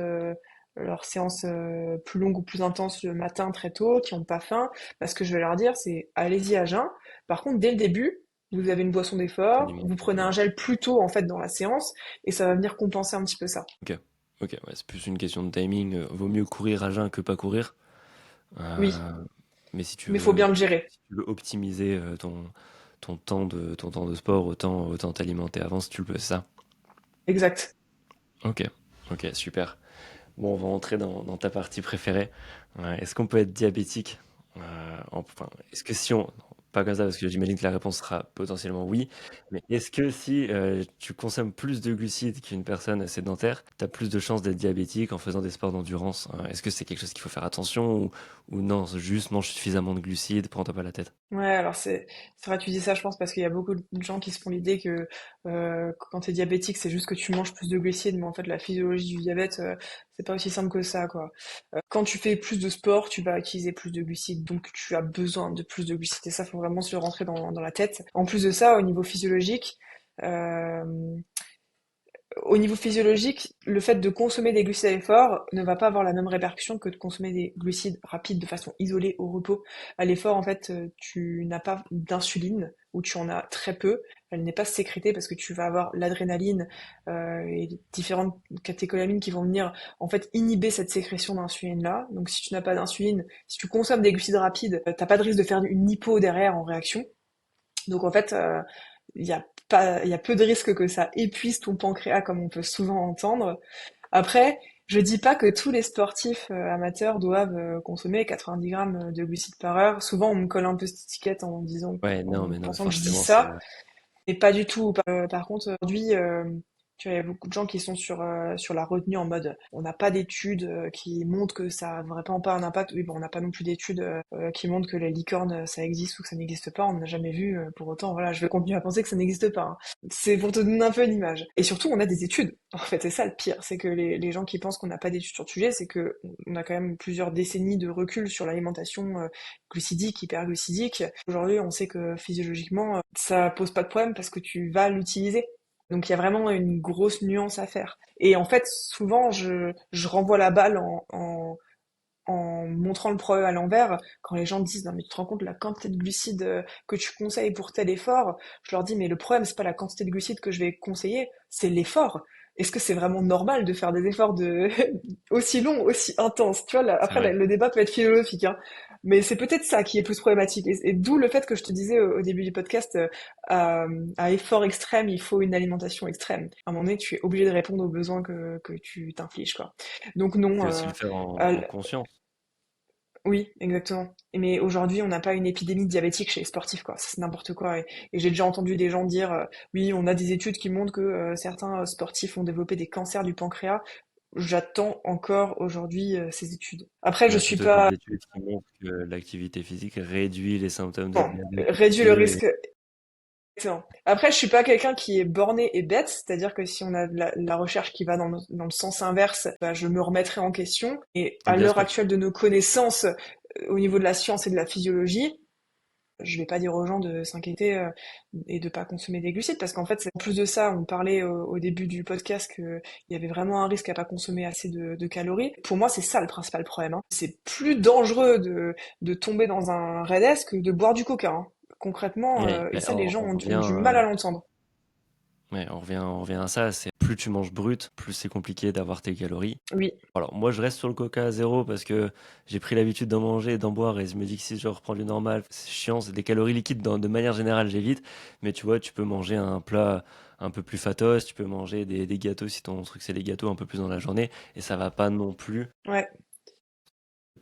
B: plus longue ou plus intense le matin très tôt, qui ont pas faim, parce que je vais leur dire, c'est allez-y à jeun. Par contre, dès le début, vous avez une boisson d'effort,
A: T'alimentes
B: vous prenez un
A: complètement.
B: gel plus tôt en fait dans la séance, et ça va venir compenser un petit peu ça.
A: Ok. Ok, ouais, c'est plus une question de timing. Vaut mieux courir à jeun que pas courir.
B: Oui,
A: Euh, mais
B: mais faut bien le gérer.
A: si tu veux optimiser ton temps de sport, autant t'alimenter avant si tu le peux, c'est ça.
B: Exact.
A: Ok. Ok, super. Bon, on va entrer dans ta partie préférée. Est-ce qu'on peut être diabétique? Enfin, est-ce que si on... non, pas comme ça, parce que j'imagine que la réponse sera potentiellement oui, mais est-ce que si tu consommes plus de glucides qu'une personne sédentaire, tu as plus de chances d'être diabétique en faisant des sports d'endurance? Est-ce que c'est quelque chose qu'il faut faire attention ou non, c'est juste mange suffisamment de glucides, prends-toi pas la tête.
B: Ouais, alors c'est vrai que tu dis ça, je pense, parce qu'il y a beaucoup de gens qui se font l'idée que quand t'es diabétique, c'est juste que tu manges plus de glucides, mais en fait, la physiologie du diabète, c'est pas aussi simple que ça, quoi. Quand tu fais plus de sport, tu vas utiliser plus de glucides, donc tu as besoin de plus de glucides, et ça, faut vraiment se le rentrer dans la tête. En plus de ça, euh, au niveau physiologique, le fait de consommer des glucides à l'effort ne va pas avoir la même répercussion que de consommer des glucides rapides de façon isolée au repos. À l'effort, en fait, tu n'as pas d'insuline, ou tu en as très peu. Elle n'est pas sécrétée parce que tu vas avoir l'adrénaline et différentes catécholamines qui vont venir en fait inhiber cette sécrétion d'insuline-là. Donc si tu n'as pas d'insuline, si tu consommes des glucides rapides, t'as pas de risque de faire une hypo derrière en réaction. Donc en fait, il y a peu de risques que ça épuise ton pancréas comme on peut souvent entendre. Après, je dis pas que tous les sportifs amateurs doivent consommer 90 grammes de glucides par heure. Souvent, on me colle un peu cette étiquette
A: Ouais,
B: en
A: non, mais non, mais
B: pensant que je dis
A: forcément,
B: ça. Et pas du tout. Par contre, aujourd'hui, tu vois, il y a beaucoup de gens qui sont sur la retenue en mode on n'a pas d'études qui montrent que ça a vraiment pas un impact. Oui, bon, on n'a pas non plus d'études qui montrent que les licornes ça existe ou que ça n'existe pas. On n'a jamais vu. Pour autant, voilà, je vais continuer à penser que ça n'existe pas, hein. C'est pour te donner un peu une image. Et surtout, on a des études. En fait, c'est ça le pire. C'est que les gens qui pensent qu'on n'a pas d'études sur le sujet, c'est que on a quand même plusieurs décennies de recul sur l'alimentation glucidique, hyperglucidique. Aujourd'hui, on sait que physiologiquement, ça pose pas de problème parce que tu vas l'utiliser. Donc il y a vraiment une grosse nuance à faire. Et en fait, souvent, je renvoie la balle en montrant le problème à l'envers. Quand les gens me disent, non mais tu te rends compte la quantité de glucides que tu conseilles pour tel effort, je leur dis, mais le problème, c'est pas la quantité de glucides que je vais conseiller, c'est l'effort. Est-ce que c'est vraiment normal de faire des efforts aussi longs, aussi intenses? Tu vois,
A: c'est
B: après,
A: vrai.
B: le débat peut être philosophique, hein. Mais c'est peut-être ça qui est plus problématique. Et d'où le fait que je te disais au début du podcast, à, à effort extrême, il faut une alimentation extrême. À un moment donné, tu es obligé de répondre aux besoins que tu t'infliges, quoi. Donc non,
A: C'est aussi le faire
B: à
A: en conscience.
B: oui, exactement. Mais aujourd'hui, on n'a pas une épidémie diabétique chez les sportifs, quoi. Ça, c'est n'importe quoi. Et j'ai déjà entendu des gens dire, oui, on a des études qui montrent que certains sportifs ont développé des cancers du pancréas. J'attends encore aujourd'hui ces études. Après,
A: On
B: je
A: a
B: suis
A: plutôt des
B: pas,
A: études qui montrent que l'activité physique réduit les symptômes de
B: non,
A: diabète
B: réduit le
A: et
B: risque. Excellent. Après, je suis pas quelqu'un qui est borné et bête, c'est-à-dire que si on a de la recherche qui va dans le sens inverse, bah, je me remettrai en question. Et à
A: bien
B: l'heure
A: sûr.
B: actuelle de nos connaissances au niveau de la science et de la physiologie, je vais pas dire aux gens de s'inquiéter et de pas consommer des glucides parce qu'en fait, en plus de ça, on parlait au début du podcast qu'il y avait vraiment un risque à pas consommer assez de calories. Pour moi, c'est ça le principal problème, hein. C'est plus dangereux de tomber dans un Red S que de boire du coca, hein. Concrètement,
A: Ouais,
B: et
A: ben,
B: ça, les gens
A: on
B: ont
A: revient,
B: du mal à l'entendre.
A: ouais, on revient à ça, c'est plus tu manges brut, plus c'est compliqué d'avoir tes calories.
B: Oui,
A: Alors moi je reste sur le coca à zéro parce que j'ai pris l'habitude d'en manger et d'en boire et je me dis que si je reprends du normal, c'est chiant, c'est des calories liquides de manière générale j'évite, mais tu vois tu peux manger un plat un peu plus fatos, tu peux manger des gâteaux si ton truc c'est les gâteaux un peu plus dans la journée et ça va pas non plus
B: ouais.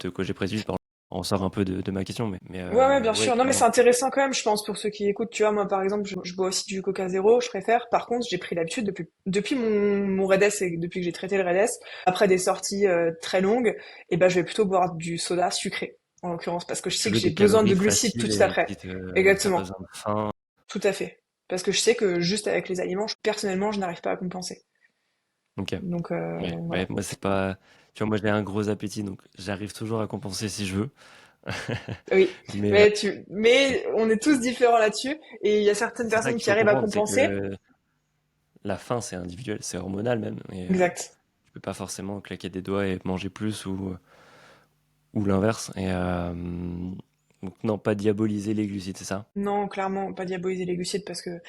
A: te causer préjudice. Pardon. On sort un peu de ma question mais
B: Ouais, ouais, bien
A: ouais
B: sûr. Non, mais c'est
A: clairement.
B: intéressant quand même, je pense, pour ceux qui écoutent. Tu vois, moi, par exemple, je bois aussi du Coca zéro, je préfère. Par contre, j'ai pris l'habitude depuis mon Red S et depuis que j'ai traité le Red S, après des sorties très longues, et ben, je vais plutôt boire du soda sucré, en l'occurrence, parce que je sais
A: Tu
B: que
A: veux
B: j'ai
A: des
B: besoin de
A: calories
B: glucides tout de
A: faciles
B: suite
A: et
B: après.
A: qui t'as
B: Exactement.
A: besoin de faim.
B: Tout à fait. Parce que je sais que juste avec les aliments, personnellement, je n'arrive pas à compenser.
A: Ok.
B: Donc,
A: Ouais,
B: voilà.
A: ouais, moi c'est pas. Tu vois, moi j'ai un gros appétit donc j'arrive toujours à compenser si je veux.
B: Oui.
A: Mais
B: Mais on est tous différents là-dessus, et il y a certaines
A: c'est ça
B: personnes
A: qu'il
B: qui
A: faut
B: arrivent à
A: comprendre, c'est
B: compenser.
A: que la faim c'est individuel, c'est hormonal même. Et
B: Exact.
A: tu peux pas forcément claquer des doigts et manger plus ou l'inverse. Et donc non, pas diaboliser les glucides, c'est ça?
B: Non, clairement, pas diaboliser les glucides parce que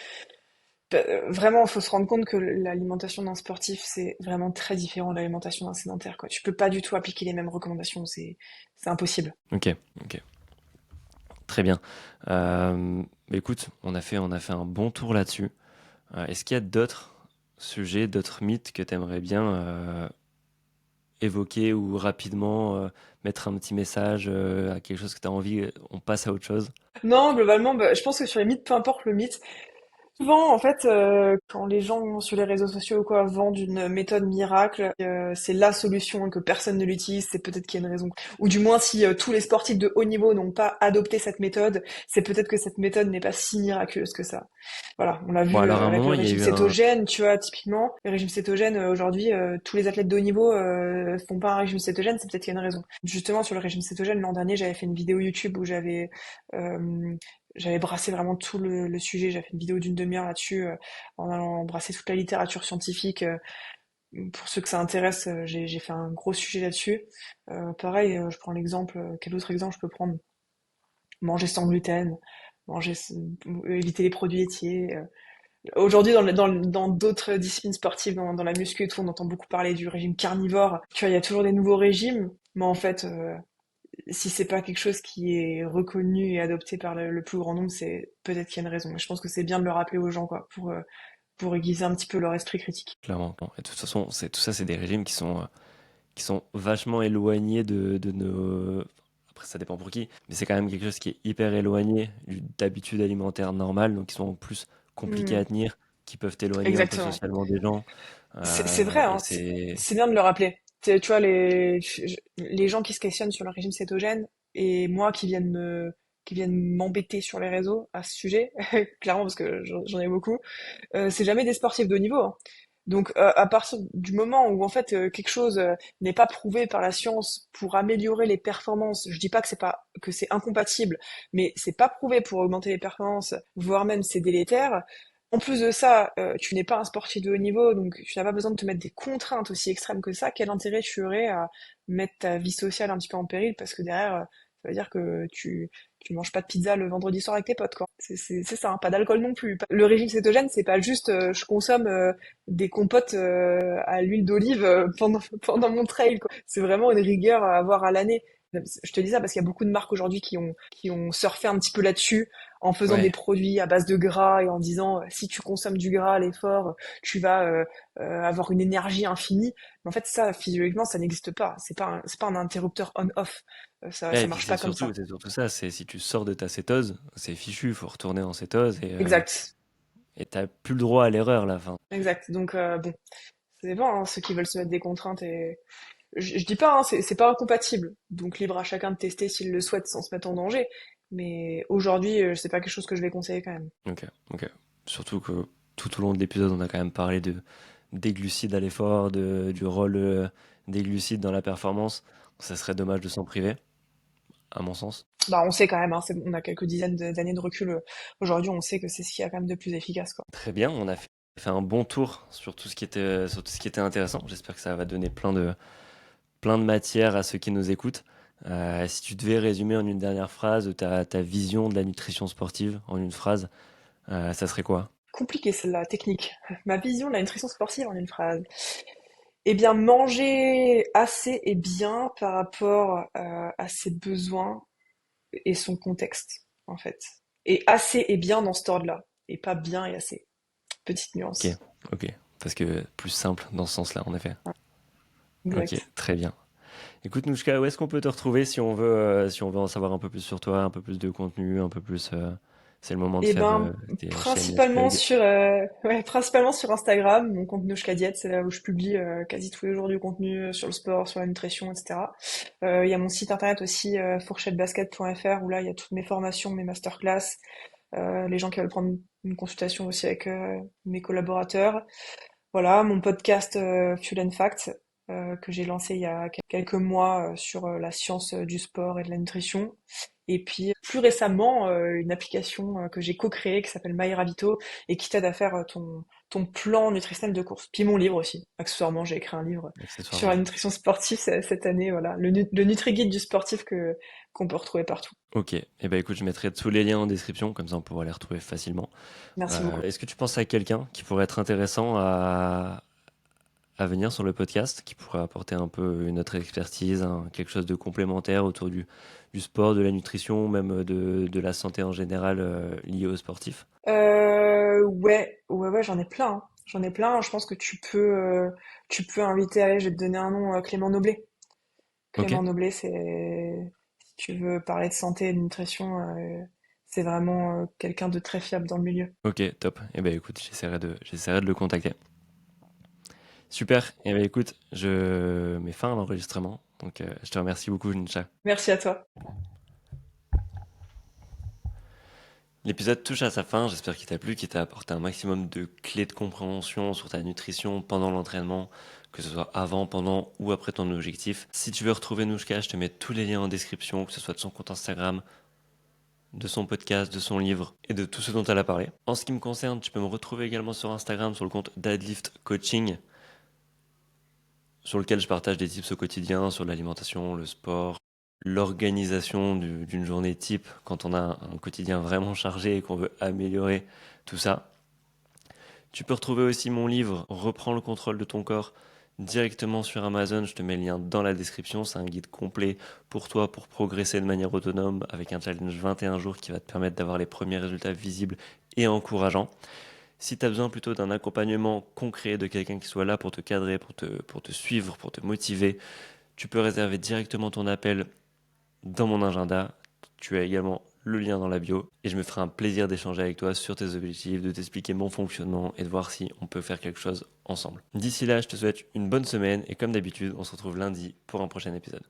B: vraiment, il faut se rendre compte que l'alimentation d'un sportif, c'est vraiment très différent de l'alimentation d'un sédentaire, quoi. Tu peux pas du tout appliquer les mêmes recommandations, c'est impossible.
A: Ok, ok, très bien. Bah écoute, on a fait un bon tour là-dessus. Est-ce qu'il y a d'autres sujets, d'autres mythes que tu aimerais bien évoquer ou rapidement mettre un petit message à quelque chose que tu as envie, on passe à autre chose?
B: Non, globalement, bah, je pense que sur les mythes, peu importe le mythe, souvent, en fait, quand les gens sur les réseaux sociaux ou quoi vendent une méthode miracle, c'est la solution et que personne ne l'utilise, c'est peut-être qu'il y a une raison. Ou du moins, si tous les sportifs de haut niveau n'ont pas adopté cette méthode, c'est peut-être que cette méthode n'est pas si miraculeuse que ça. Voilà, on l'a
A: Bon,
B: vu
A: alors à un
B: avec le
A: moment, il y a
B: régime
A: eu un.
B: cétogène, tu vois, typiquement. Le régime cétogène, aujourd'hui, tous les athlètes de haut niveau font pas un régime cétogène, c'est peut-être qu'il y a une raison. Justement, sur le régime cétogène, l'an dernier, j'avais fait une vidéo YouTube où euh, j'avais brassé vraiment tout le sujet. J'avais fait une vidéo d'une demi-heure là-dessus, en allant brasser toute la littérature scientifique. Pour ceux que ça intéresse, j'ai fait un gros sujet là-dessus. Pareil, je prends l'exemple, quel autre exemple je peux prendre? Manger sans gluten, manger, éviter les produits laitiers. Aujourd'hui, dans d'autres disciplines sportives, dans la muscu et tout, on entend beaucoup parler du régime carnivore. Tu vois, il y a toujours des nouveaux régimes, mais en fait, si c'est pas quelque chose qui est reconnu et adopté par le plus grand nombre, c'est peut-être qu'il y a une raison. Mais je pense que c'est bien de le rappeler aux gens, quoi, pour aiguiser un petit peu leur esprit critique.
A: Clairement. Et de toute façon, tout ça, c'est des régimes qui sont vachement éloignés de nos. Après, ça dépend pour qui, mais c'est quand même quelque chose qui est hyper éloigné d'habitudes alimentaires normales, donc qui sont en plus compliqués
B: Hmm,
A: à tenir, qui peuvent t'éloigner un peu
B: exactement.
A: socialement des gens.
B: C'est vrai,
A: Et
B: hein,
A: c'est.
B: c'est bien de le rappeler. Tu vois, les gens qui se questionnent sur le régime cétogène et moi qui viennent m'embêter sur les réseaux à ce sujet, clairement parce que j'en ai beaucoup, c'est jamais des sportifs de haut niveau, hein. Donc à partir du moment où en fait quelque chose n'est pas prouvé par la science pour améliorer les performances, je dis pas que c'est incompatible, mais c'est pas prouvé pour augmenter les performances, voire même c'est délétère. En plus de ça, tu n'es pas un sportif de haut niveau, donc tu n'as pas besoin de te mettre des contraintes aussi extrêmes que ça. Quel intérêt tu aurais à mettre ta vie sociale un petit peu en péril parce que derrière, ça veut dire que tu manges pas de pizza le vendredi soir avec tes potes, quoi. C'est ça, hein, pas d'alcool non plus. Le régime cétogène, c'est pas juste je consomme des compotes à l'huile d'olive pendant mon trail, quoi. C'est vraiment une rigueur à avoir à l'année. Je te dis ça parce qu'il y a beaucoup de marques aujourd'hui qui ont surfé un petit peu là-dessus en faisant des
A: Ouais.
B: produits à base de gras et en disant si tu consommes du gras à l'effort, tu vas avoir une énergie infinie. Mais en fait, ça, physiologiquement, ça n'existe pas. C'est pas un interrupteur on-off.
A: Ouais,
B: Ça
A: et puis
B: marche pas comme ça.
A: c'est surtout ça, c'est si tu sors de ta cétose, c'est fichu, il faut retourner en cétose
B: Exact.
A: et t'as plus le droit à l'erreur là. Fin.
B: Exact. Donc bon, ça dépend, hein, ceux qui veulent se mettre des contraintes et je dis pas, hein, c'est pas incompatible. Donc libre à chacun de tester s'il le souhaite sans se mettre en danger. Mais aujourd'hui, c'est pas quelque chose que je vais conseiller quand même.
A: Ok, ok. Surtout que tout au long de l'épisode, on a quand même parlé des glucides à l'effort, du rôle des glucides dans la performance. Ça serait dommage de s'en priver. à mon sens.
B: Bah, on sait quand même, hein, on a quelques dizaines d'années de recul. Aujourd'hui, on sait que c'est ce qui a quand même de plus efficace, quoi.
A: Très bien, on a fait un bon tour sur tout ce qui était intéressant. J'espère que ça va donner plein de matière à ceux qui nous écoutent. Si tu devais résumer en une dernière phrase ta vision de la nutrition sportive en une phrase, ça serait quoi?
B: Compliqué celle-là, technique. Ma vision de la nutrition sportive en une phrase. Eh bien, manger assez et bien par rapport à ses besoins et son contexte, en fait. Et assez et bien dans cet ordre-là, et pas bien et assez. Petite
A: Ok,
B: nuance.
A: ok. Parce que plus simple dans ce sens-là, en effet. Ok,
B: Exact.
A: très bien. Écoute, Nouchka, où est-ce qu'on peut te retrouver si on veut en savoir un peu plus sur toi, un peu plus de contenu, un peu plus. C'est le moment de
B: Eh
A: faire
B: ben,
A: tes shameless plug.
B: principalement sur Instagram, mon compte Noshka Diet, c'est là où je publie quasi tous les jours du contenu sur le sport, sur la nutrition, etc. Il y a mon site internet aussi, fourchettebasket.fr, où là, il y a toutes mes formations, mes masterclass, les gens qui veulent prendre une consultation aussi avec mes collaborateurs. Voilà, mon podcast Fuel and Fact, que j'ai lancé il y a quelques mois sur la science du sport et de la nutrition. Et puis plus récemment, une application que j'ai co-créée qui s'appelle MyRavito et qui t'aide à faire ton plan nutritionnel de course. Puis mon livre aussi. Accessoirement, j'ai écrit un livre sur la
A: Accessoirement.
B: nutrition sportive cette année, voilà. Le Nutri-Guide du sportif qu'on peut retrouver partout.
A: Ok. Eh ben écoute, je mettrai tous les liens en description, comme ça on pourra les retrouver facilement.
B: Merci beaucoup.
A: Est-ce que tu penses à quelqu'un qui pourrait être intéressant à venir sur le podcast, qui pourrait apporter un peu une autre expertise, quelque chose de complémentaire autour du sport, de la nutrition, même de la santé en général liée aux sportifs?
B: Ouais, j'en ai plein, hein. J'en ai plein. Je pense que tu peux inviter, allez, je vais te donner un nom, Clément Noblet.
A: Ok.
B: Clément Noblet, si tu veux parler de santé et de nutrition, c'est vraiment quelqu'un de très fiable dans le milieu.
A: Ok, top. Eh ben écoute, j'essaierai de le contacter. Super. Eh ben écoute, je mets fin à l'enregistrement. Donc je te remercie beaucoup, Nincha.
B: Merci à toi.
A: L'épisode touche à sa fin, j'espère qu'il t'a plu, qu'il t'a apporté un maximum de clés de compréhension sur ta nutrition pendant l'entraînement, que ce soit avant, pendant ou après ton objectif. Si tu veux retrouver Nouchka, je te mets tous les liens en description, que ce soit de son compte Instagram, de son podcast, de son livre et de tout ce dont elle a parlé. En ce qui me concerne, tu peux me retrouver également sur Instagram sur le compte Deadlift Coaching, sur lequel je partage des tips au quotidien sur l'alimentation, le sport, l'organisation d'une journée type quand on a un quotidien vraiment chargé et qu'on veut améliorer tout ça. Tu peux retrouver aussi mon livre Reprends le contrôle de ton corps directement sur Amazon. Je te mets le lien dans la description. C'est un guide complet pour toi pour progresser de manière autonome avec un challenge 21 jours qui va te permettre d'avoir les premiers résultats visibles et encourageants. Si tu as besoin plutôt d'un accompagnement concret de quelqu'un qui soit là pour te cadrer, pour te suivre, pour te motiver, tu peux réserver directement ton appel dans mon agenda. Tu as également le lien dans la bio et je me ferai un plaisir d'échanger avec toi sur tes objectifs, de t'expliquer mon fonctionnement et de voir si on peut faire quelque chose ensemble. D'ici là, je te souhaite une bonne semaine et comme d'habitude, on se retrouve lundi pour un prochain épisode.